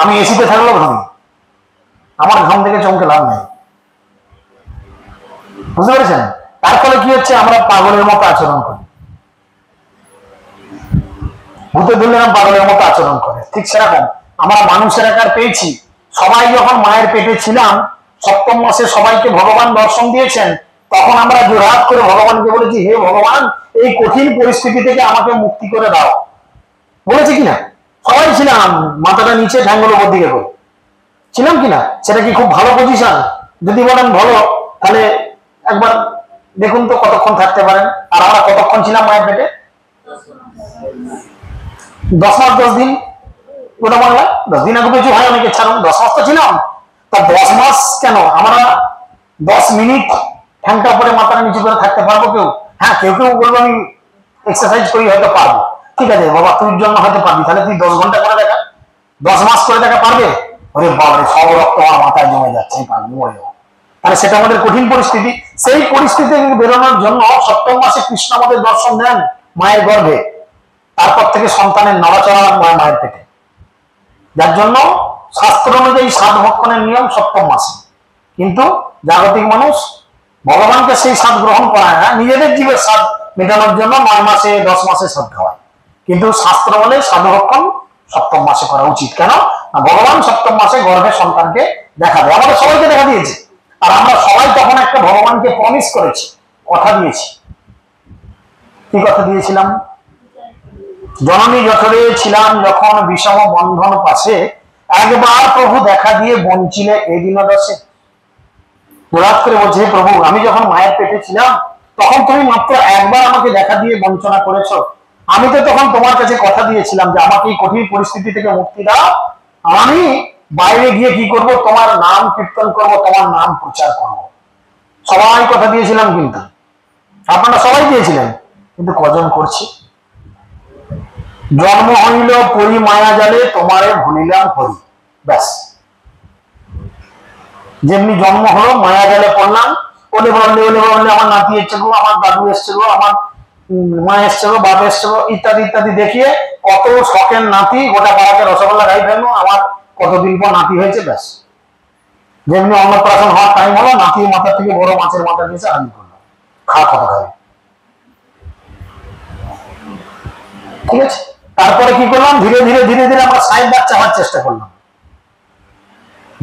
আমি এসিতে থাকলেও ঘামি, আমার ঘাম থেকে চমকে লাভ নেই, বুঝতে পেরেছেন? তার ফলে কি হচ্ছে, আমরা পাগলের মতো আচরণ করি। ভূতে ধরলে পাগলের মতো আচরণ করে, ঠিক সেরকম আমরা মানুষের আকার পেয়েছি। সবাই যখন মায়ের পেটে ছিলাম, সপ্তম মাসে সবাইকে ভগবান দর্শন দিয়েছেন, তখন আমরা জোরহাত করে ভগবানকে বলেছি, হে ভগবান, এই কঠিন পরিস্থিতি থেকে আমাকে মুক্তি করে দাও। বলেছি কিনা? সবাই ছিলাম, মাথাটা নিচে, ঠ্যাঙ্গুলো উপর দিকে করে ছিলাম কিনা? সেটা কি খুব ভালো পজিশন? যদি বলেন ভালো, তাহলে একবার দেখুন তো কতক্ষণ থাকতে পারেন। আর আমরা কতক্ষণ ছিলাম মায়ের পেটে? 10 মাস 10 দিন, গোটা বাংলা 10 দিন আগে কিছু হয়, অনেকে ছাড়ুন, 10 মাস তো ছিলাম। তা 10 মাস কেন আমরা 10 মিনিট ঠ্যাংটা উপরে মাথাটা নিচু করে থাকতে পারবো কেউ? হ্যাঁ, কেউ কেউ বলবো আমি এক্সারসাইজ করি হয়তো পারবো, ঠিক আছে বাবা, তুই জন্য হয়তো পারবি, তাহলে তুই 10 ঘন্টা করে দেখা, 10 মাস করে দেখা পারবে? ওরে বাবারে, সব রক্ত আমার মাথায় জমে যাচ্ছে, পারবো, মরে যাবো। তাহলে সেটা আমাদের কঠিন পরিস্থিতি। সেই পরিস্থিতি থেকে বেরোনোর জন্য সপ্তম মাসে কৃষ্ণ আমাদের দর্শন দেন মায়ের গর্ভে, তারপর থেকে সন্তানের নড়াচড়া মায়ের পেটে। যার জন্য শাস্ত্র অনুযায়ী 7 ভক্ষণের নিয়ম সপ্তম মাসে, কিন্তু জাগতিক মানুষ ভগবানকে সেই স্বাদ গ্রহণ করায় না, নিজেদের জীবের স্বাদ মেটানোর জন্য 9 মাসে 10 মাসে স্বাদ খাওয়ায়। কিন্তু শাস্ত্র বলে 7 ভক্ষণ সপ্তম মাসে করা উচিত। কেন? ভগবান সপ্তম মাসে গর্ভে সন্তানকে দেখাবে, আমাদের সবাইকে দেখা দিয়েছে। আর আমরা সবাই তখন একটা ভগবানকে প্রমিস করেছি, কথা দিয়েছি। কি কথা দিয়েছিলাম? জননী জঠরে ছিলাম যখন বিষম বন্ধন পাশে, একবার প্রভু দেখা দিয়ে বঞ্চিলে এই দিন দশে। জোরাত করে বলছে, প্রভু আমি যখন মায়ের পেটে ছিলাম, তখন তুমি মাত্র একবার আমাকে দেখা দিয়ে বঞ্চনা করেছো। আমি তো তখন তোমার কাছে কথা দিয়েছিলাম যে আমাকে এই কঠিন পরিস্থিতি থেকে মুক্তি দাও, আমি বাইরে গিয়ে কি করব, তোমার নাম কীর্তন করব, তোমার নাম প্রচার করব। সবাই কথা দিয়েছিলাম, কিন্তু আপনারা সবাই দিয়েছিলেন, কিন্তু কজন করছি? জন্ম হইল পরি মায়া জালে, তোমারে ভুলিলাম হরি, ব্যাস। যেমনি জন্ম হলো মায়া জালে পড়লাম, ওলে বললে আমার নাতি এসছে গো, আমার দাদু এসছে গো, আমার মা এসছে গো, বাপ এসছে গো, ইত্যাদি ইত্যাদি দেখিয়ে কত শখের নাতি, গোটা পাড়াকে রসগোল্লা খাই ফেললো, আমার কতদিন পর নাতি হয়েছে, ব্যাস। যেমনি অন্নপ্রাশন হওয়ার টাইম হলো, নাতির মাথা থেকে বড় মাছের মাথা দিয়েছে, হাজির করলো, খা কত খাবে, ঠিক আছে। তারপরে কি করলাম, ধীরে ধীরে ধীরে ধীরে আমরা সাইড বাচ্চা হওয়ার চেষ্টা করলাম।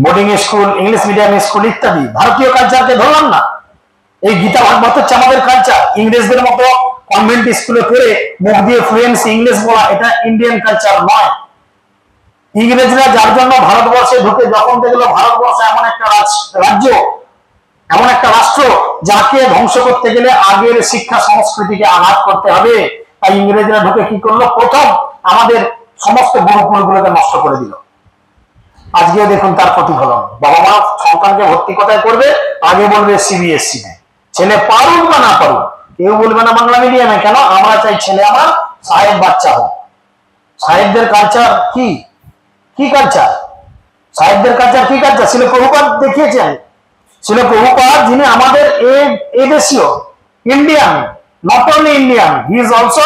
Boarding school, English medium school ইত্যাদি, ভারতীয় কালচারকে ধরলাম না। এই গীতা ভাগবত হচ্ছে আমাদের কালচার। ইংরেজদের মতো কনভেন্ট স্কুলে পড়ে মুখ দিয়ে ফ্লুয়েন্সি ইংলিশ বলা, এটা ইন্ডিয়ান কালচার নয়। ইংরেজরা যার জন্য ভারতবর্ষে ঢুকে যখন দেখলো ভারতবর্ষ এমন একটা রাজ্য, এমন একটা রাষ্ট্র যাকে ধ্বংস করতে গেলে আগের শিক্ষা সংস্কৃতিকে আঘাত করতে হবে, তাই ইংরেজরা ঢুকে কি করলো, প্রথম আমাদের সমস্ত গুরুকুলগুলোকে নষ্ট করে দিল। আজকেও দেখুন তার প্রতিফলন। বাবা মা সন্তানকে ভর্তি কোথায় করবে, আগে বলবে সিবিএসসি তে, ছেলে পারুক বা না পারুক, কেউ বলবে না বাংলা মিডিয়ামে। কেন? আমরা চাই ছেলে আমার সাহেব বাচ্চা হোক। সাহেবদের কালচার কি, কি কালচার? সাহেবদের কালচার কি কালচার? শিল প্রভুপাদ দেখিয়েছেন। শিল প্রভুপাদ যিনি আমাদের এ দেশীয় Indian, not only Indian, he is also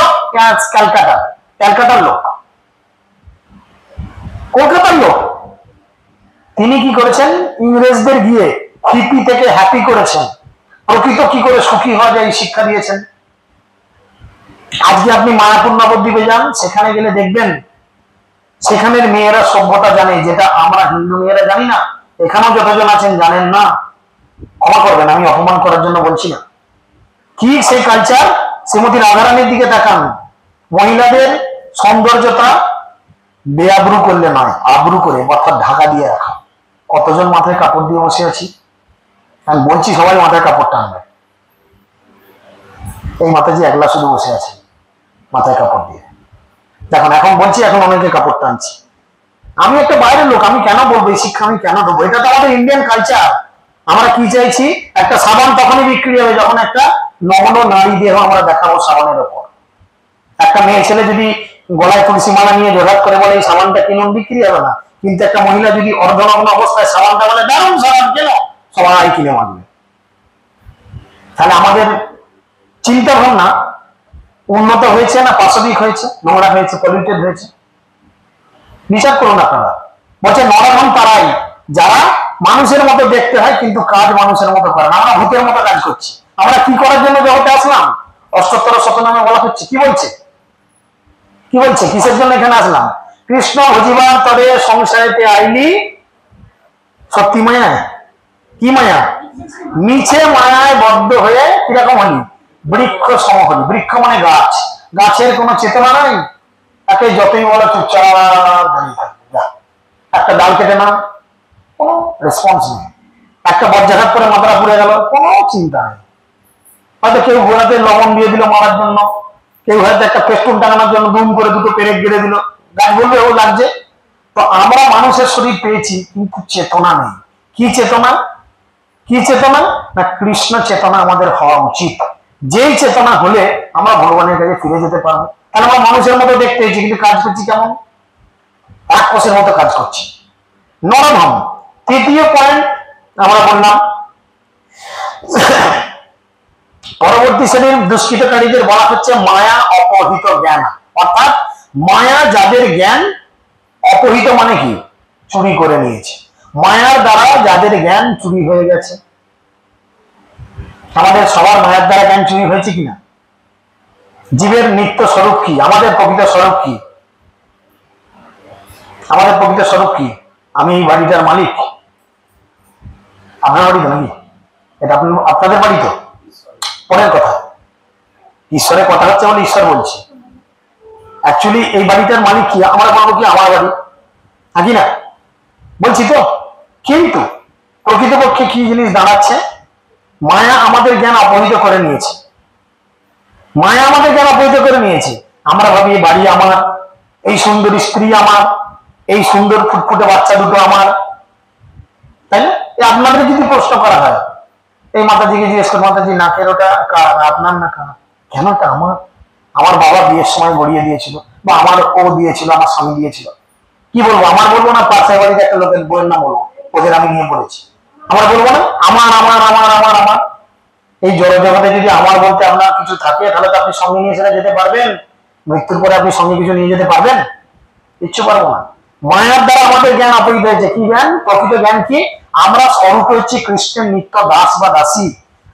ক্যালকাটার লোক, কলকাতার লোক। তিনি কি করেছেন, ইংরেজদের গিয়ে হিপি থেকে হ্যাপি করেছেন, প্রকৃত কি করে সুখী হওয়া যায় শিক্ষা দিয়েছেন। আজকে আপনি মায়াপুর নবদ্বীপে যান, সেখানে গেলে দেখবেন সেখানের মেয়েরা সভ্যতা জানে, যেটা আমরা হিন্দু মেয়েরা জানি না। এখানেও যতজন আছেন জানেন না, ক্ষমা করবেন, আমি অপমান করার জন্য বলছি না। কি সেই কালচার? শ্রীমতী রাধারানীর দিকে তাকান, মহিলাদের সৌন্দর্যতা বেআব্রু করলে নয়, আব্রু করে, অর্থাৎ ঢাকা দিয়ে রাখা। কতজন মাথায় কাপড় দিয়ে বসে আছি? আমি বলছি সবাই মাথায় কাপড় টানবে। এই মাতাজি একলা শুধু বসে আছে মাথায় কাপড় দিয়ে। দেখুন এখন বলছি, এখন অনেকে কাপড় টানছি। আমি একটা বাইরের লোক, আমি কেন বলবো এই শিক্ষা, আমি কেন দেবো? এটা তো আমাদের ইন্ডিয়ান কালচার। আমরা কি চাইছি, একটা সাবান তখনই বিক্রি হবে যখন একটা নগ্ন নারী দেহ আমরা দেখাবো সাবানের ওপর। একটা মেয়ে ছেলে যদি গলায় তুলসী মালা নিয়ে জোগাড় করে বলে এই সাবানটা কিনুন, বিক্রি হবে না। কিন্তু একটা মহিলা যদি অর্ধনগ্ন অবস্থায় সাবানটা বলে দারুণ সাবান, কেন, সবাই কিনে মানবে। তাহলে আমাদের চিন্তা ভাবনা উন্নত হয়েছে না পাশবিক হয়েছে, নোংরা হয়েছে, পলিউটেড হয়েছে? বিচার করুন আপনারা। বলছে নরধম তারাই যারা মানুষের মতো দেখতে হয় কিন্তু কাজ মানুষের মতো করে না। আমরা ভূতের মতো কাজ করছি। আমরা কি করার জন্য জগতে আসলাম? অষ্টোত্তর শতনামে বলা হচ্ছে, কি বলছে, কি বলছে, কিসের জন্য এখানে আসলাম? কৃষ্ণ ভজিবার তবে সংসারেতে আইলি, সত্যি মায়া, কি মায়া? মিছে মায়ায় বদ্ধ হয়ে কিরকম হলি, বৃক্ষ সম হলি। বৃক্ষ মানে গাছ, গাছের কোনো চেতনা নাই, তাকে যতই বলো চুপচাপ দাঁড়িয়ে থাকবে। একটা ডাল কেটে না, কোনো রেসপন্স নেই। একটা বজ্রাঘাত করে মাথাটা পুড়ে গেল, কোনো চিন্তা নেই। হয়তো কেউ ঘোড়াতে লবণ দিয়ে দিল মারার জন্য, কেউ হয়তো একটা পেস্টুন টাঙানোর জন্য দুম করে দুটো পেরেক গেড়ে দিল, গাছ বলবে ও লাগছে। তো আমরা মানুষের শরীর পেয়েছি কিন্তু চেতনা নেই। কি চেতনা, কি চেতনা? না কৃষ্ণ চেতনা আমাদের হওয়া উচিত। যেই চেতনা হলে আমরা ভগবানের কাছে ফিরে যেতে পারবো। কারণ আমরা মানুষের মতো দেখতে হয়েছি কিন্তু কাজ করছি কেমন, রাক্ষসের মতো কাজ করছি, নরধম। তৃতীয় পয়েন্ট আমরা বললাম, পরবর্তী শ্রেণীর দুষ্কৃতকারীদের বলা হচ্ছে মায়া অপহৃত জ্ঞান। অর্থাৎ মায়া যাদের জ্ঞান অপহৃত মানে কি, চুরি করে নিয়েছে। মায়ার দ্বারা যাদের জ্ঞান চুরি হয়ে গেছে। আমাদের সবার মায়ার দ্বারা জ্ঞান চুরি হয়েছে কিনা? জীবের নিত্য স্বরূপ কি, আমাদের প্রকৃত স্বরূপ কি, আমাদের প্রকৃত স্বরূপ কি? আমি এই বাড়িটার মালিক। আপনার বাড়ি তো নাকি? এটা আপনাদের বাড়ি তো? পরের কথা, ঈশ্বরের কথা হচ্ছে বলে ঈশ্বর বলছি। অ্যাকচুয়ালি এই বাড়িটার মালিক কি? আমরা বলবো কি আমার বাড়ি, নাকি না? বলছি তো। কিন্তু প্রকৃতপক্ষে কি জিনিস দাঁড়াচ্ছে, মায়া আমাদের জ্ঞান অপহৃত করে নিয়েছে। মায়া আমাদের জ্ঞান অপহৃত করে নিয়েছে। আমরা ভাবি এই বাড়ি আমার, এই সুন্দর স্ত্রী আমার, এই সুন্দর ফুটফুটে বাচ্চা দুটো আমার, তাই না? আপনাদের যদি প্রশ্ন করা হয়, এই মাতাজিকে জিজ্ঞেস করে, মাতাজি নাকের ওটা আপনার না কার? কেন ওটা আমার? আমার বাবা বিয়ের সময় গড়িয়ে দিয়েছিল, বা আমার ও দিয়েছিল, আমার স্বামী দিয়েছিল। কি বলবো, আমার বলবো না পাশের বাড়িতে একটা লোকের বইয়ের নাম বলবো, ওদের আমি নিয়ে পড়েছি? আমার বলবো না আমার আমার আমার আমার আমার? এই জড় জগতে যদি আমার বলতে আপনার কিছু থাকে, তাহলে তো আপনি সঙ্গে নিয়ে সেটা যেতে পারবেন? মৃত্যুর পরে আপনি সঙ্গে কিছু নিয়ে যেতে পারবেন? কিচ্ছু পারবো না। মায়ার দ্বারা আমাদের জ্ঞান অপহৃত হয়েছে। কি জ্ঞান? প্রকৃত জ্ঞান কি? আমরা স্বরূপ হচ্ছি কৃষ্ণের নিত্য দাস বা দাসী।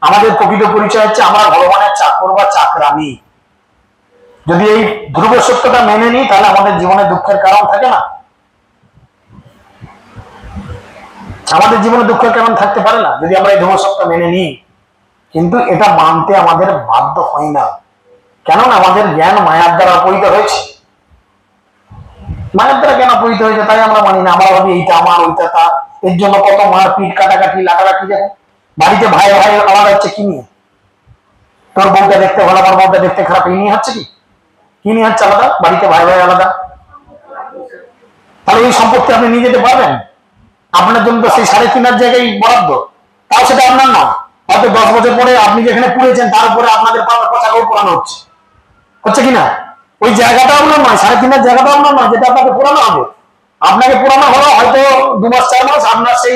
আমাদের প্রকৃত পরিচয় হচ্ছে আমরা ভগবানের চাকর বা চাকরানী। যদি এই ধ্রুব সত্যটা মেনে নিই, তাহলে আমাদের জীবনে দুঃখের কারণ থাকে না। আমাদের জীবনে দুঃখের কারণ থাকতে পারে না যদি আমরা এই ধ্রুব সত্য মেনে নিই। কিন্তু এটা মানতে আমাদের বাধ্য হই না, কেননা আমাদের জ্ঞান মায়ার দ্বারা অপহৃত হয়েছে। মায়ের দ্বারা কেন অপহৃত হয়েছে তাই আমরা মানি না। আমরা ভাবি এইটা আমার, ওইটা তা। এর জন্য কত মারপিট, কাটাকাটি, লাটালাটি। দেখো বাড়িতে ভাই ভাই আলাদা হচ্ছে কি নিয়ে? তোর বউটা দেখতে ভালো, আমার বউটা দেখতে খারাপ, এই নিয়ে হচ্ছে কি নিয়ে হচ্ছে আলাদা? বাড়িতে ভাই ভাই আলাদা। তাহলে এই সম্পত্তি আপনি নিয়ে যেতে পারবেন? আপনার জন্য তো সেই 3.5 জায়গায় বরাদ্দ, তাও সেটা আপনার নয়। হয়তো 10 বছর পরে আপনি যেখানে পুড়েছেন তার উপরে আপনাদের পতাকাও পোড়ানো হচ্ছে কিনা? ওই জায়গাটা আপনার নয়, 3.5 জায়গাটা আপনার নয়, যেটা আপনাকে পোড়ানো হবে। আপনাকে পোড়ানো হলো হয়তো 2 মাস 4 মাস, আপনার সেই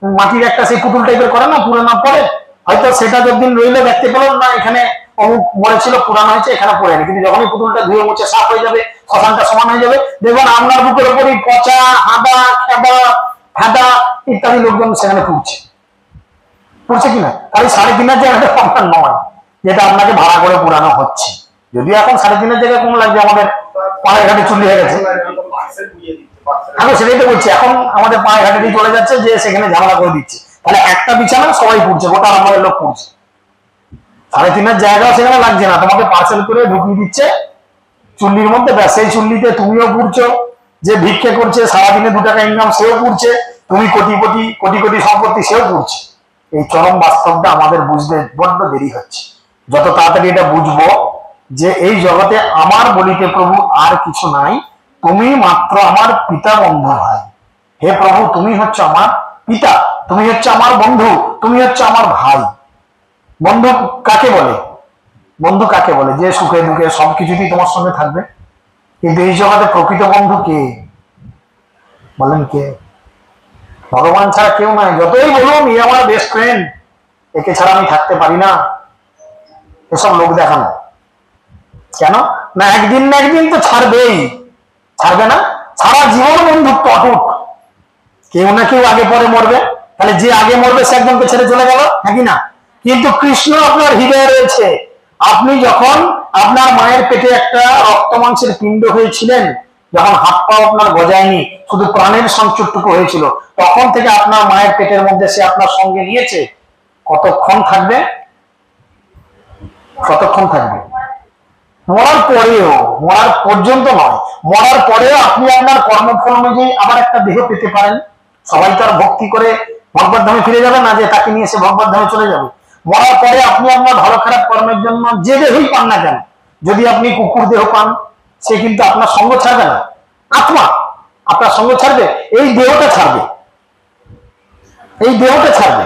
মাটির একটা সেই পুতুল টাইপের করে না পুরানো পরে, হয়তো সেটা যতদিন রইলে দেখতে পেলেন না এখানে অমুক মরেছিল, পুরানো হয়েছে, এখানে পড়ে নি। কিন্তু যখনই পুতুলটা ধুয়ে মুছে সাফ হয়ে যাবে, শ্মশানটা সমান হয়ে যাবে, দেখবেন আপনার বুকের উপরই পচা, হাঁদা, খেদা, ফেদা ইত্যাদি লোকজন সেখানে পড়ছে কিনা? তাহলে 3.5 জায়গাটা আপনার নয়, যেটা আপনাকে ভাড়া করে পুরানো হচ্ছে। যদিও এখন 3.5 জায়গায় কম লাগছে, আমাদের পাড়ায় ঘাটে চুরি হয়ে গেছে। আমি সেটাই তো বলছি, এখন আমাদের পাড়ায় ঘাটে দিয়ে চলে যাচ্ছে, যে সেখানে ঝামেলা করে দিচ্ছে। তাহলে একটা বিছানা সবাই পড়ছে, গোটা আমাদের লোক পড়ছে। 3.5 জায়গাও সেখানে লাগছে না, তোমাকে পার্সেল করে ঢুকিয়ে দিচ্ছে চুল্লির মধ্যে। ব্যাস সেই চুল্লিতে তুমিও পুড়ছো, যে ভিক্ষে করছে সারাদিনে 2 টাকা ইনকাম সেও পুড়ছে, তুমি কোটিপতি, কোটি কোটি সম্পত্তি সেও পুড়ছে। এই চরম বাস্তবটা আমাদের বুঝতে বড্ড দেরি হচ্ছে। যত তাড়াতাড়ি এটা বুঝবো যে এই জগতে আমার বলিতে প্রভু আর কিছু নাই, তুমি মাত্র আমার পিতা বন্ধু ভাই। হে প্রভু, তুমি হচ্ছে আমার পিতা, তুমি হচ্ছে আমার বন্ধু, তুমি হচ্ছে আমার ভাই। বন্ধু কাকে বলে? বন্ধু কাকে বলে? যে সুখে দুঃখে সবকিছুতেই তোমার সঙ্গে থাকবে। কিন্তু এই জগতে প্রকৃত বন্ধু কে বলেন? কে? ভগবান ছাড়া কেউ নাই। যতই বলুন এ আমার বেস্ট ফ্রেন্ড, একে ছাড়া আমি থাকতে পারি না, এসব লোক দেখানো। কেন না? একদিন না একদিন তো ছাড়বেই। ছাড়বে না? সারা জীবন বন্ধুত্ব অটুট। কেউ না কেউ আগে পরে মরবে, তাহলে যে আগে মরবে সে একজনকে ছেড়ে চলে গেল, হ্যাঁ কি না? কিন্তু কৃষ্ণ আপনার হৃদয়ে রয়েছে। আপনি যখন আপনার মায়ের পেটে একটা রক্ত মাংসের পিণ্ড হয়েছিলেন, যখন হাত পা আপনার গজায়নি, শুধু প্রাণের সঞ্চরটুকু হয়েছিল, তখন থেকে আপনার মায়ের পেটের মধ্যে সে আপনার সঙ্গে নিয়েছে। কতক্ষণ থাকবে? কতক্ষণ থাকবে? মরার পরেও, মরার পর্যন্ত নয়, মরার পরেও আপনি আপনার কর্মফল অনুযায়ী আবার একটা দেহ পেতে পারেন। সবাই তো আর ভক্তি করে ভগবত ধামে ফিরে যাবে না যে তাকে নিয়ে সে ভগবত ধামে চলে যাবে। মরার পরে আপনি আপনার ভালো খারাপ কর্মের জন্য যে দেহই পান না কেন, যদি আপনি কুকুর দেহ পান, সে কিন্তু আপনার সঙ্গ ছাড়বে না। আত্মা আপনার সঙ্গ ছাড়বে, এই দেহটা ছাড়বে, এই দেহটা ছাড়বে।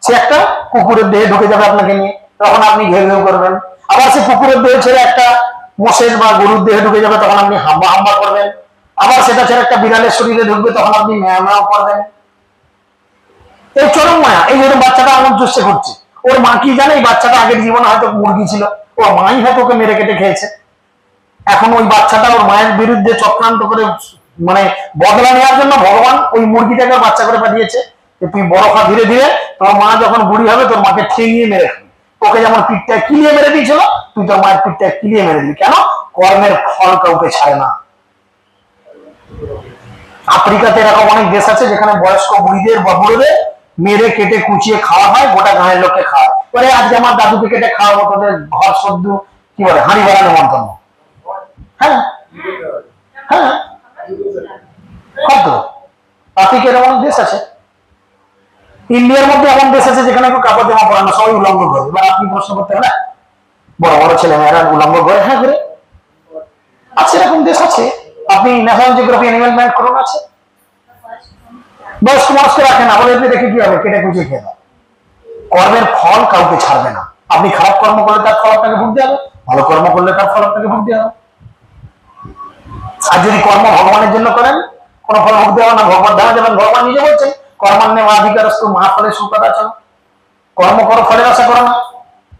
সে একটা কুকুরের দেহে ঢুকে যাবে আপনাকে নিয়ে, তখন আপনি ঘেউ ঘেউ করবেন। আবার সে কুকুরের দেহ ছেড়ে একটা মোষের বা গরুর দেহে ঢুকে যাবে, তখন আপনি হাম্বা হাম্বা করবেন। আবার সেটা ছেড়ে একটা বিড়ালের শরীরে ঢুকবে, তখন আপনি ম্যাও ম্যাও করবেন। এই চরম মায়া। এই জন্য বাচ্চাটা এমন চুষে করছে, ওর মা কি জানে এই বাচ্চাটা আগের জীবনে হয়তো মুরগি ছিল, ওর মাই হয়তো ওকে মেরে কেটে খেয়েছে। এখন ওই বাচ্চাটা ওর মায়ের বিরুদ্ধে চক্রান্ত করে, মানে বদলা নেওয়ার জন্য ভগবান ওই মুরগিটাকে বাচ্চা করে পাঠিয়েছে যে তুই বড় খা ধীরে ধীরে, তোর মা যখন বুড়ি হবে তোর মাকে ঠেঙিয়ে মেরে খাবি। ওকে যেমন পিঠটা কিলিয়ে মেরে দিয়েছিল, তুই তোর মায়ের পিঠটা কিলিয়ে মেরে দিবি। কেন? কর্মের ফল কাউকে ছাড়ে না। আফ্রিকাতে এরকম অনেক দেশ আছে যেখানে বয়স্ক বুড়িদের বা বুড়োদের মেরে কেটে কুচিয়ে খাওয়া হয়, গোটা গাঁয়ের লোককে খাওয়া। পরে আজকে আমার দাদুকে কেটে খাওয়াবো, তোদের ঘর সদ্য কি বলে হাঁড়ি বাড়া নেমন্তন্ন। হ্যাঁ হ্যাঁ, কত আফ্রিকার এমন দেশ আছে। ইন্ডিয়ার মধ্যে এমন দেশ আছে যেখানে কেউ কাপড় জামা পরে না, সবাই উলঙ্গ করে। এবার আপনি প্রশ্ন করতে হবে না, বড় বড় ছেলে মেয়েরা উলঙ্গ করে? হ্যাঁ করে আছে, এরকম দেশ আছে। আপনি ন্যাশনাল জিওগ্রাফি অ্যানিমেল প্ল্যানেট করুন, আছে। বয়স্ক মানুষকে রাখেন, আমাদের দেখে কি হবে? কেটে কুচিয়ে খেয়ে দাও। কর্মের ফল কাউকে ছাড়বে না। আপনি খারাপ কর্ম করলে তার ফল আপনাকে ভুগতে হবে, ভালো কর্ম করলে তার ফল আপনাকে ভুগতে হবে। আর যদি কর্ম ভগবানের জন্য করেন, কোন ফল ভুগতে হবে না, ভগবান ধারা যাবেন। ভগবান নিজে বলছেন কর্মান্যে অধিকারস্তু মা ফলে সুকদাচন, কর্ম করো ফলের আশা করো না।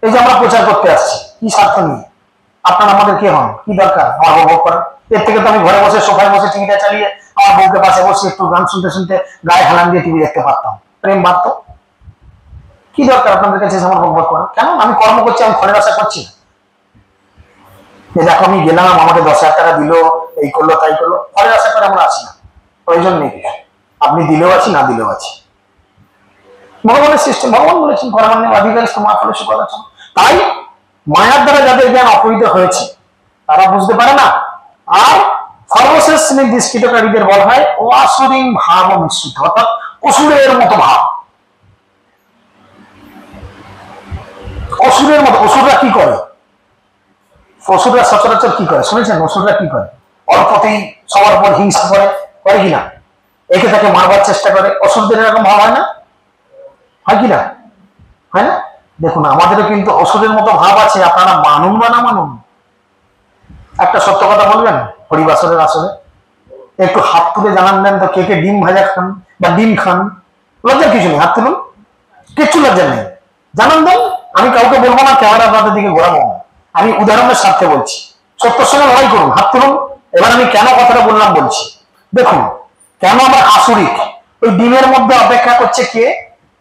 এই যে আমরা প্রচার করতে আসছি, কি স্বার্থ নিয়ে? আপনারা আমাদের কে হন? কি দরকার আমার ভোগ করার? এর থেকে তো আমি ঘরে বসে সোফায় বসে টিভিটা চালিয়ে আমার বউকে পাশে বসে একটু গান শুনতে শুনতে গায়ে হেলান দিয়ে টিভি দেখতে পারতাম, প্রেম বাড়ত। কি দরকার আপনাদের কাছে আমার ভোগ করার? কেন? আমি কর্ম করছি, আমি ফলের আশা করছি না। দেখো আমি গেলাম, আমাকে 10,000 টাকা দিল, এই করলো তাই করলো, ফলের আশা করে আমরা আসি না। প্রয়োজন নেই, আপনি দিলেও আছি না দিলেও আছি। ভগবানের সিস্টেম, ভগবান বলেছেন কর্মান্যে অধিকারস্তু মা ফলে সুকদাচন। তাই মায়ার দ্বারা যাদের জ্ঞান অপহৃত হয়েছে তারা বুঝতে পারে না, আর সর্বশেষ শ্রেণীর দুষ্কৃতকারীদের বলা হয় অসুরিং ভাব মিশ্রিত, অর্থাৎ অসুরের মতো ভাব। অসুরের মতো। অসুররা কি করে? অসুররা সচরাচর কি করে শুনেছেন? অসুররা কি করে? অল্পতেই সবার উপর হিংসা করে, করে কিনা? একে তাকে মারবার চেষ্টা করে। অসুরদের এরকম ভাব হয় না? হয় কিনা? হয় না? দেখুন, আমাদেরও কিন্তু অসুরের মতো ভাব আছে, আপনারা মানুন বা না মানুন। একটা সত্য কথা বলবেন হরিবাসরের আসরে? একটু হাত তুলে জানান দেন তো, কে কে ডিম ভাজা খান বা ডিম খান? লজ্জার কিছু নেই, হাত তুলুন। কিচ্ছু লজ্জা নেই, জানান দেন। আমি কাউকে বলবো না, ক্যামেরা আপনাদের দিকে ঘোরাবো না। আমি উদাহরণের স্বার্থে বলছি, সত্যের সঙ্গে লড়াই করুন, হাত তুলুন। এবার আমি কেন কথাটা বললাম বলছি। দেখুন, কেন আমরা আসুরিক? ওই ডিমের মধ্যে অপেক্ষা করছে কে?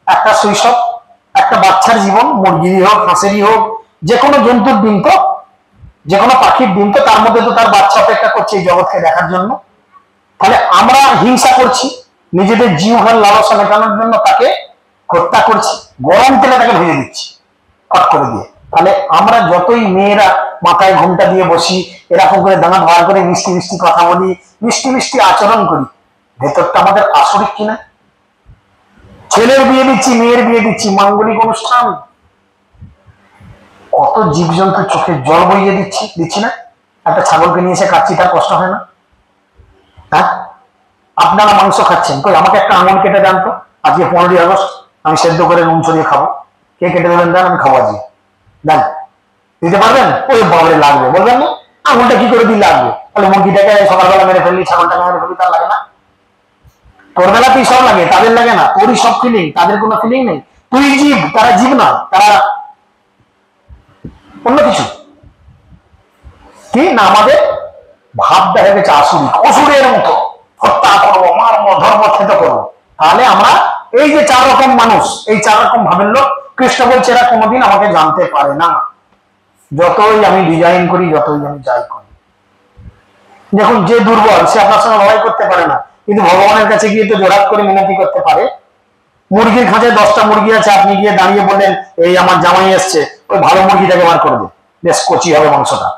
একটা শৈশব, একটা বাচ্চার জীবন, মুরগিরই হোক, হাঁসেরই হোক, যে কোনো জন্তুর ডিম তো, যে কোনো পাখির ডিম তো, তার মধ্যে তো তার বাচ্চা অপেক্ষা করছে এই জগৎকে দেখার জন্য। তাহলে আমরা হিংসা করছি, নিজেদের জীবন লালসা মেটানোর জন্য তাকে হত্যা করছি, গরম তেলে তাকে ভেজে দিচ্ছি কট করে দিয়ে। তাহলে আমরা যতই মেয়েরা মাথায় ঘুমটা দিয়ে বসি, এরকম করে দানা বার করে মিষ্টি মিষ্টি কথা বলি, মিষ্টি মিষ্টি আচরণ করি, ভেতরটা আমাদের আসরিক কিনা? ছেলের বিয়ে দিচ্ছি, মেয়ের বিয়ে দিচ্ছি, মাঙ্গলিক অনুষ্ঠান, কত জীবজন্তুর চোখে জল বইয়ে দিচ্ছি না? একটা ছাগলকে নিয়ে এসে কাটছি, তার কষ্ট হয় না? হ্যাঁ, আপনারা মাংস খাচ্ছেন, কই আমাকে একটা আঙুল কেটে দেন তো, আজকে 15ই আগস্ট, আমি সেদ্ধ করে নুন ছড়িয়ে খাবো। কে কেটে দেবেন? দেন, আমি খাবো আজকে। দেন, দিতে পারবেন? ওই বাবরে লাগবে, বলবেন না? আঙুলটা কি করে দিয়ে লাগবে? তাহলে মুরগিটাকে সকালবেলা মেরে ফেললি, ছাগলটাকে মেরে ফেললি, তার লাগে না? তোর বেলাতেই সব লাগে, তাদের লাগে না। তোরই সব ফিলিং, তাদের কোনো ফিলিং নেই। তুই জীব, তারা জীব না, তারা অন্য কিছু। কি না, আমাদের ভাবটা হয়ে গেছে আসুরিক, অসুরের মতো। হত্যা করবো, মারবো, ধর্ম ক্ষেত করবো। তাহলে আমরা এই যে 4 রকম মানুষ, এই 4 রকম ভাবের লোক, কৃষ্ণ বলছে এরা কোনোদিন আমাকে জানতে পারে না, যতই আমি ডিজাইন করি, যতই আমি যাই করি। দেখুন, যে দুর্বল সে আপনার সঙ্গে লড়াই করতে পারে না, কিন্তু ভগবানের কাছে গিয়ে তো জোরাত করে মিনতি করতে পারে। মুরগির খাঁচায় 10টা মুরগি আছে, আপনি গিয়ে দাঁড়িয়ে বললেন এই আমার জামাই এসছে, ওই ভালো মুরগিটাকে বার করে দে, বেশ কচি হবে মাংসটা।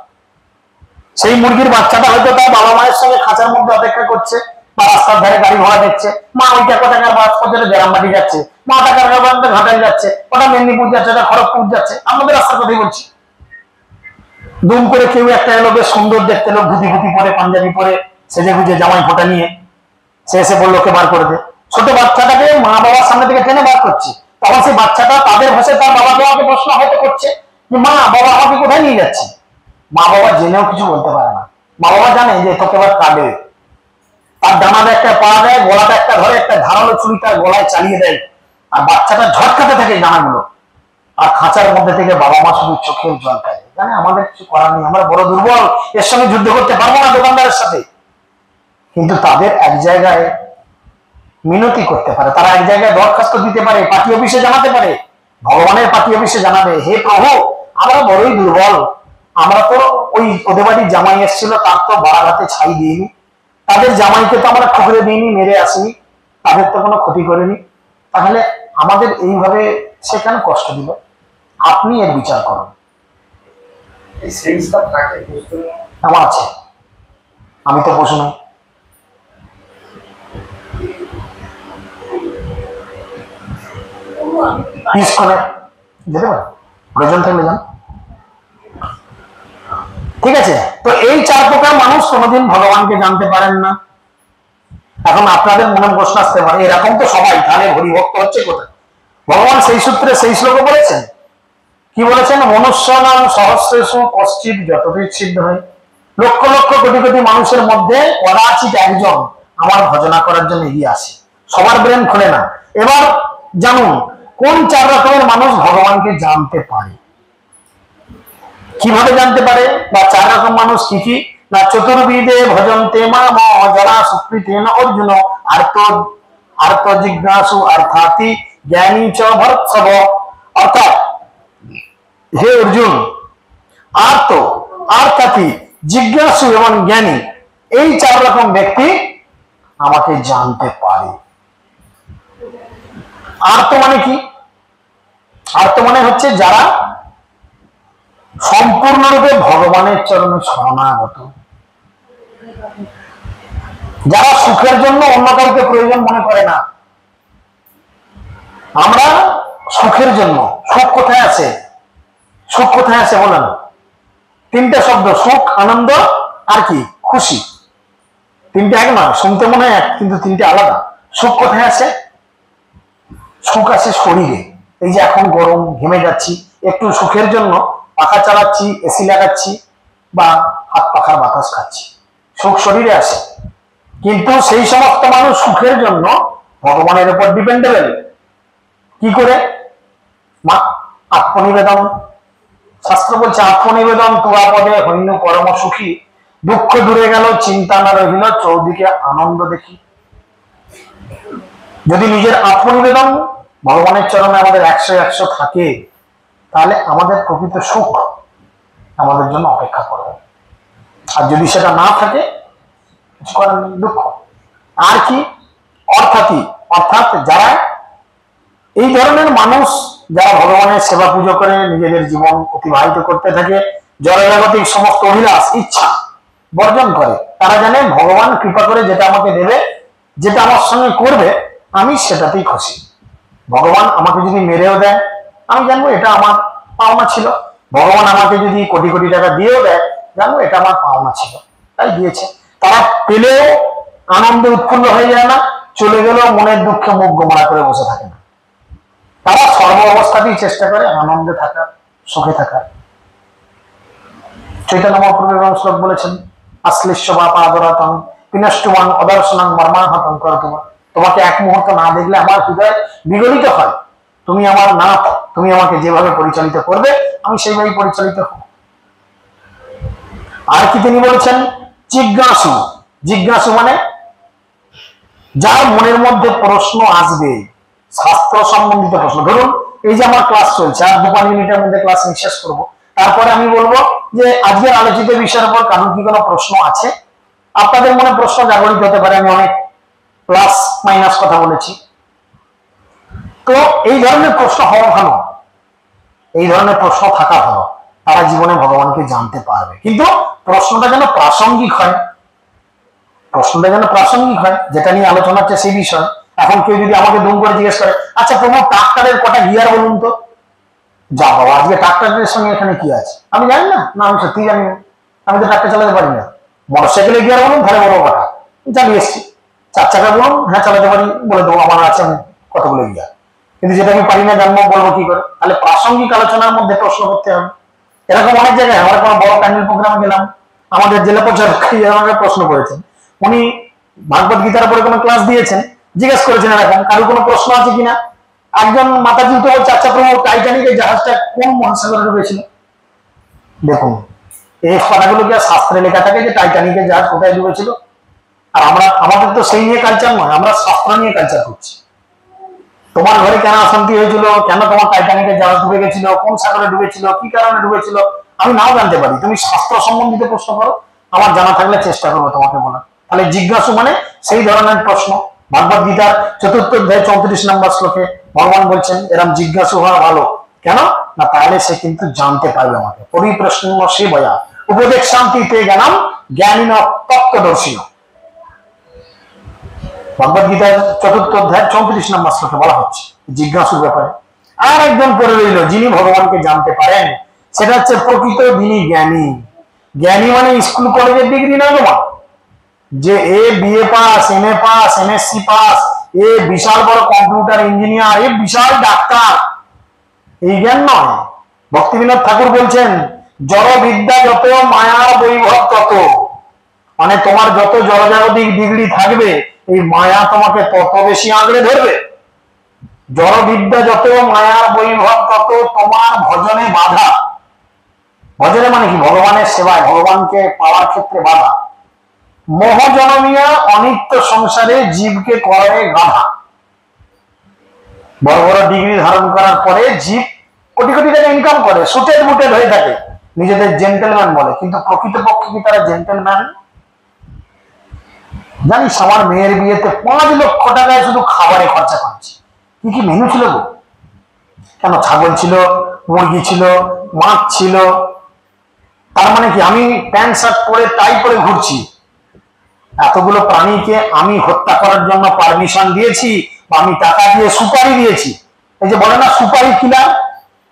সেই মুরগির বাচ্চাটা হয়তো তার বাবা মায়ের সঙ্গে খাঁচার মধ্যে অপেক্ষা করছে, বা রাস্তার ধারে গাড়ি ঘোড়া দেখছে, মা ওইটা কোথাকার বাস পর্যন্ত গ্রামবাটি যাচ্ছে, মা টাকার ঘাটাল যাচ্ছে, ওটা মেদিনীপুর যাচ্ছে, ওটা খড়গপুর যাচ্ছে, আমাদের রাস্তার কথাই বলছি। দুম করে কেউ একটা এলো, বেশ সুন্দর দেখতে লোক, ধুতি ফুতি পরে, পাঞ্জাবি পরে, সেজে গুজে, জামাই ফোঁটা নিয়ে, সে এসে বললো ওকে বার করে দে। ছোট বাচ্চাটাকে মা বাবার সামনে থেকে টেনে বার করছে, তখন সেই বাচ্চাটা তাদের ভাষায় তার বাবাকে আমাকে প্রশ্ন হয়তো করছে যে মা বাবা আমাকে কোথায় নিয়ে যাচ্ছে। মা বাবা জেনেও কিছু বলতে পারে না। মা বাবা জানে যে তোকে এবার কাঁদে, তার ডানাতে একটা পা দেয়, গলাটা একটা ধরে, একটা ধারালো ছুরি তার গলায় চালিয়ে দেয়, আর বাচ্চাটা ঝটকাতে থাকে ডানাগুলো, আর খাঁচার মধ্যে থেকে বাবা মা শুধু চোখের জল খায়। জানে আমাদের কিছু করার নেই, আমরা বড় দুর্বল, এর সঙ্গে যুদ্ধ করতে পারবো না দোকানদারের সাথে। কিন্তু তাদের এক জায়গায় মিনতি করতে পারে, তারা এক জায়গায় দরখাস্ত দিতে পারে, পার্টি অফিসে জানাতে পারে, ভগবানের পার্টি অফিসে জানাবে, হে প্রভু আমরা বড়ই দুর্বল, আমরা তো ওই ওদের বাড়ির জামাই এসেছিল, তার তো বাড়াঘাতে ছাই দিইনি, তাদের জামাইকে তো আমরা ঠুকরে দিইনি, মেরে আসিনি, তাদের তো কোনো ক্ষতি করিনি, তাহলে আমাদের এইভাবে সে কেন কষ্ট দিল? আপনি এর বিচার করুন। আমার আছে, আমি তো পশু নই। যেতে পারে, প্রয়োজন থাকলে যান। ঠিক আছে, তো এই 4 প্রকার মানুষ কোনোদিন ভগবানকে জানতে পারেন না। এখন আপনাদের মনে প্রশ্ন আসতে পারে এরকম তো সবাই, তাহলে হরিভক্ত হচ্ছে কোথায়? ভগবান সেই সূত্রে সেই শ্লোকে বলেছেন, কি বলেছেন? মনুষ্য নাম সহস্রেষু কশ্চিৎ যতদূর সিদ্ধ হয়। লক্ষ লক্ষ কোটি কোটি মানুষের মধ্যে কদাচিৎ একজন আমার ভজনা করার জন্য এগিয়ে আসে। সবার ব্রেন খোলে না। এবার জানুন কোন 4 রকমের মানুষ ভগবানকে জানতে পারে, কিভাবে জানতে পারে, বা 4 রকম মানুষ কি কি না? চতুর্বিদে ভজন্তে মাম যারা সুকৃতেন অর্জুন আর্ত জিজ্ঞাসু অর্থাৎ জ্ঞানী চ ভর্ৎসব। অর্থাৎ হে অর্জুন, আর্তাতি, জিজ্ঞাসু এবং জ্ঞানী, এই 4 রকম ব্যক্তি আমাকে জানতে পারে। আর্ত মানে কি? আর্ত মানে হচ্ছে যারা সম্পূর্ণরূপে ভগবানের চরণে শরণাগত, যারা সুখের জন্য অন্য কাউকে প্রয়োজন মনে করে না। আমরা সুখের জন্য, সুখ কোথায় আছে? সুখ কোথায় আছে বলেন? তিনটা শব্দ, সুখ, আনন্দ আর কি? খুশি। তিনটে এক নয়, শুনতে মনে হয় এক, কিন্তু তিনটে আলাদা। সুখ কোথায় আছে? সুখ আছে শরীরে। এই যে এখন গরম, ঘেমে যাচ্ছি, একটু সুখের জন্য পাখা চালাচ্ছি, এসি লাগাচ্ছি বা হাত পাখার বাতাস খাচ্ছি, সুখ শরীরে আছে। কিন্তু সেই সমস্ত মানুষ সুখের জন্য ভগবানের উপর ডিপেন্ডেবল। কি করে? আত্মনিবেদন। শাস্ত্র বলছে আত্মনিবেদন তুয়া পদে হইল পরম সুখী, দুঃখ দূরে গেল চিন্তা না রহিল চৌদিকে আনন্দ দেখি। যদি নিজের আত্মনিবেদন ভগবানের চরণে আমাদের 100 থাকে, তাহলে আমাদের প্রকৃত সুখ আমাদের জন্য অপেক্ষা করবে। আর যদি সেটা না থাকে, কিছু করার নেই, দুঃখ। আর কি? অর্থাৎ যারা এই ধরনের মানুষ, যারা ভগবানের সেবা পুজো করে নিজেদের জীবন অতিবাহিত করতে থাকে, জড়জাগতিক সমস্ত অভিলাষ ইচ্ছা বর্জন করে, তারা জানে ভগবান কৃপা করে যেটা আমাকে দেবে, যেটা আমার সঙ্গে করবে, আমি সেটাতেই খুশি। ভগবান আমাকে যদি মেরেও দেয়, আমি জানবো এটা আমার পাওনা ছিল। ভগবান আমাকে যদি কোটি কোটি টাকা দিয়েও দেয়, জানবো এটা আমার পাওনা ছিল, তাই দিয়েছে। তারা পেলেও আনন্দে উৎফুল্ল হয়ে যায় না, চলে গেলেও মনের দুঃখে মুখ গোমরা করে বসে থাকে না। তারা সর্ব অবস্থাতেই চেষ্টা করে আনন্দে থাকার, সুখে থাকার। চৈতন্য মহাপ্রভু এবং শ্লোক বলেছেন, আশ্লিষ্য বাপা আদরাতং বিনষ্টমান অদর্শনাং মর্মাহতং করতুম। তোমাকে এক মুহূর্ত না দেখলে আমার হৃদয় বিগলিত হয়। তুমি আমার নাথ, তুমি আমাকে যেভাবে পরিচালিত করবে আমি সেইভাবেই পরিচালিত হব। আর কি তিনি বলেছেন? জিজ্ঞাসু। জিজ্ঞাসু মানে যার মনের মধ্যে প্রশ্ন আসবে, শাস্ত্র সম্বন্ধিত প্রশ্ন। ধরুন এই যে আমার ক্লাস চলছে, আর 2-5 মিনিটের মধ্যে ক্লাস শেষ করবো, তারপরে আমি বলবো যে আজকের আলোচিত বিষয়ের উপর কারণ কি কোনো প্রশ্ন আছে? আপনাদের মনে প্রশ্ন জাগরিত হতে পারে, আমি অনেক প্লাস মাইনাস কথা বলেছি। তো এই ধরনের প্রশ্ন হওয়া ভালো, এই ধরনের প্রশ্ন থাকা ভালো। তারা জীবনে ভগবানকে জানতে পারবে, কিন্তু প্রশ্নটা যেন প্রাসঙ্গিক হয়। প্রশ্নটা যেন প্রাসঙ্গিক হয়, যেটা নিয়ে আলোচনা হচ্ছে সেই বিষয়। এখন কেউ যদি আমাকে দুম করে জিজ্ঞেস করে, আচ্ছা তোমার ট্রাক্টরের কটা গিয়ার বলুন তো, যা বাবা আজকে ট্রাক্টরের সঙ্গে এখানে কি আছে? আমি জানি না, না আমি সত্যি জানি না, আমি তো ট্রাক্টর চালাতে পারি না। মোটরসাইকেলের গিয়ার বলুন, তাহলে বড় কথা চালিয়ে এসছি। 4 চাকা বলুন, হ্যাঁ চালাতে পারি, বলে দেবো আমার আছে কতগুলো গিয়ার। কিন্তু যেটা আমি পারি না জানবো, বলবো কি করে? তাহলে প্রাসঙ্গিক আলোচনার মধ্যে প্রশ্ন করতে হবে। এরকম অনেক জায়গায়, আমরা কোনো বড় প্যান্ডেল প্রোগ্রামে গেলাম, আমাদের জেলা প্রচারক আমাকে প্রশ্ন করেছেন, উনি ভাগবত গীতার উপরে কোনো ক্লাস দিয়েছেন, জিজ্ঞেস করেছেন এরকম কারো কোনো প্রশ্ন আছে কিনা। একজন মাতাজি তো বলছে, আচ্ছা প্রভু টাইটানিকের জাহাজটা কোন মহাসাগরে ডুবেছিল? দেখুন এই কথাগুলো কি শাস্ত্রে লেখা থাকে যে টাইটানিকের জাহাজ কোথায় ডুবেছিল? আর আমাদের তো সেই নিয়ে কালচার নয়, আমরা শাস্ত্র নিয়ে কালচার করছি। তোমার ঘরে কেন অশান্তি হয়েছিল, কেন তোমার টাইটানিকের জাহাজ ডুবে গেছিল, কোন সাগরে ডুবেছিল, কি কারণে ডুবেছিল, আমি নাও জানতে পারি। তুমি শাস্ত্র সম্বন্ধিত প্রশ্ন করো, আমার জানা থাকলে চেষ্টা করবো তোমাকে বলার। তাহলে জিজ্ঞাসু মানে সেই ধরনের প্রশ্ন। ভাগবত গীতার 4th অধ্যায় 34 নম্বর শ্লোকে ভগবান বলছেন এরম জিজ্ঞাসু হওয়া ভালো। কেন না, তাহলে সে কিন্তু জানতে পারবে আমাকে। পরিপ্রশ্ন সে বয়া উপদেশ শান্তিতে জ্ঞানম জ্ঞানীন তত্ত্বদর্শী। ভগবত গীতার 4th অধ্যায় 34 নম্বর শ্লোকে বলা হচ্ছে জিজ্ঞাসুর ব্যাপারে। আর একজন পড়ে রইল যিনি ভগবানকে জানতে পারেন, সেটা হচ্ছে প্রকৃত যিনি জ্ঞানী। জ্ঞানী মানে স্কুল কলেজের ডিগ্রি না তোমার, যে এ BA pass, MA pass, MSc pass, এ বিশাল বড় কম্পিউটার ইঞ্জিনিয়ার, এ বিশাল ডাক্তার, এই জ্ঞান নয়। ভক্তিবিনোদ ঠাকুর বলছেন জড় বিদ্যা যত, মায়ার বৈভব তত। মানে তোমার যত জড়জাগতিক ডিগ্রি থাকবে, এই মায়া তোমাকে তত বেশি আঁকড়ে ধরবে। জড় বিদ্যা যত, মায়ার বৈভব তত, তোমার ভজনে বাধা। ভজনে মানে কি? ভগবানের সেবায়, ভগবানকে পাওয়ার ক্ষেত্রে বাধা। মোহজনমিয়া অনিত্য সংসারে জীবকে করে গাধা। বড় বড় ডিগ্রি ধারণ করার পরে জীব কোটি কোটি টাকা ইনকাম করে, সুটেড বুটেড হয়ে থাকে, নিজেদের জেন্টেলম্যান বলে, কিন্তু প্রকৃতপক্ষে কি তারা জেন্টেলম্যান? জানিস আমার মেয়ের বিয়েতে 5 লক্ষ টাকায় শুধু খাবারে খরচা করেছে। কি কি মেনু ছিল গো? কেন ছাগল ছিল, মুরগি ছিল, মাছ ছিল। তার মানে কি আমি প্যান্ট শার্ট পরে টাই পরে ঘুরছি, এতগুলো প্রাণীকে আমি হত্যা করার জন্য পারমিশন দিয়েছি বা আমি টাকা দিয়ে সুপারি দিয়েছি। এই যে বলে না সুপারি কিলার,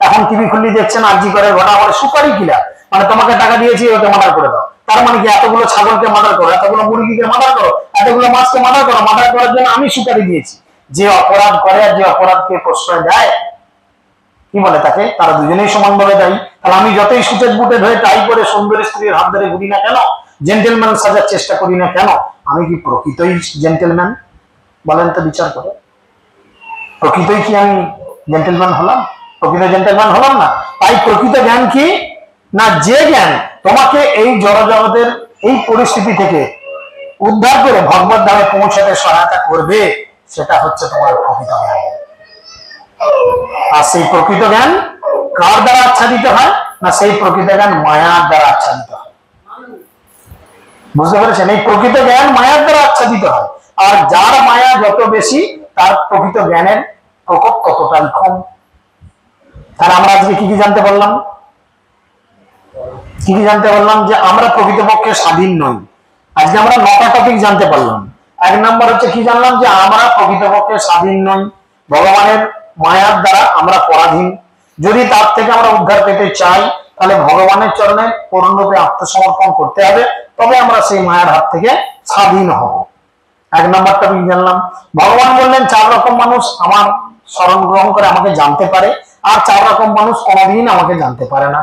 এখন টিভি খুললি দেখছেন আরজি করে ঘটনা বলে সুপারি কিলার, মানে তোমাকে টাকা দিয়েছি ওকে মার্ডার করে দাও। তার মানে কি এতগুলো ছাগলকে মার্ডার করো, এতগুলো মুরগিকে মার্ডার করো, এতগুলো মাছকে মার্ডার করো, মার্ডার করার জন্য আমি সুপারি দিয়েছি। যে অপরাধ করে আর যে অপরাধকে প্রশ্রয় দেয় কি বলে তাকে, তারা দুজনেই সমানভাবে দায়ী। তাহলে আমি যতই সুটেড বুটেড হয়ে টাই করে সুন্দরী স্ত্রীর হাত ধরে ঘুরি না কেন, জেন্টেলম্যান সাজার চেষ্টা করি না কেন, আমি কি প্রকৃতই জেন্টেলম্যান? বলেন তো বিচার করে, প্রকৃতই কি আমি জেন্টেলম্যান হলাম? প্রকৃত জেন্টেলম্যান হলাম না। তাই প্রকৃত জ্ঞান কি না, যে জ্ঞান তোমাকে এই জড়জগতের এই পরিস্থিতি থেকে উদ্ধার করে ভগবত ধামে পৌঁছাতে সহায়তা করবে, সেটা হচ্ছে তোমার প্রকৃত জ্ঞান। আর সেই প্রকৃত জ্ঞান কার দ্বারা আচ্ছাদিত হয় না, সেই প্রকৃত জ্ঞান মায়ার দ্বারা আচ্ছাদিত হয়। বুঝতে পেরেছেন? এই প্রকৃত জ্ঞান মায়ার দ্বারা আচ্ছাদিত হয়, আর যার মায়া যত বেশি তার প্রকৃত জ্ঞানের প্রকোপ ততটাই কম। তাহলে আমরা আজকে কি কি জানতে পারলাম? কি কি জানতে পারলাম? যে আমরা প্রকৃতপক্ষে স্বাধীন নই। আজকে আমরা 9টা টপিক জানতে পারলাম। 1 নম্বর হচ্ছে কি জানলাম? যে আমরা প্রকৃতপক্ষে স্বাধীন নই, ভগবানের মায়ার দ্বারা আমরা পরাধীন। যদি তার থেকে আমরা উদ্ধার পেতে চাই তাহলে ভগবানের চরণে পূর্ণরূপে আত্মসমর্পণ করতে হবে, তবে আমরা সেই মায়ার হাত থেকে স্বাধীন হব। 1 নম্বর টপিক জানলাম। ভগবান বললেন 4 রকম মানুষ আমার শরণ গ্রহণ করে আমাকে জানতে পারে, আর 4 রকম মানুষ কোনোদিন আমাকে জানতে পারে না।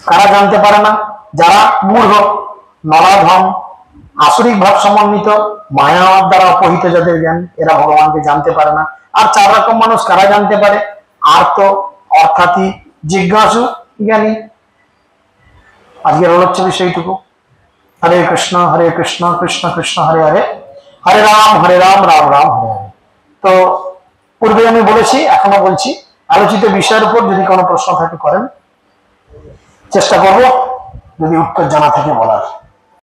কারা জানতে পারে না? যারা মূঢ়, নরাধম, আসরিক ভাব সমন্বিত, মায়ার দ্বারা অপহিত যাদের জ্ঞান, এরা ভগবানকে জানতে পারে না। আর 4 রকম মানুষ কারা জানতে পারে? আর্ত, অর্থাৎই, জিজ্ঞাসু, জ্ঞানী। আজকের হচ্ছে বিষয়টুকু। হরে কৃষ্ণ কৃষ্ণ কৃষ্ণ হরে হরে, হরে রাম রাম রাম হরে হরে। তো পূর্বে আমি বলেছি, এখনো বলছি, আলোচিত বিষয়ের উপর যদি কোনো প্রশ্ন থাকে করেন, চেষ্টা করব যদি উত্তর জানা থাকে বলার।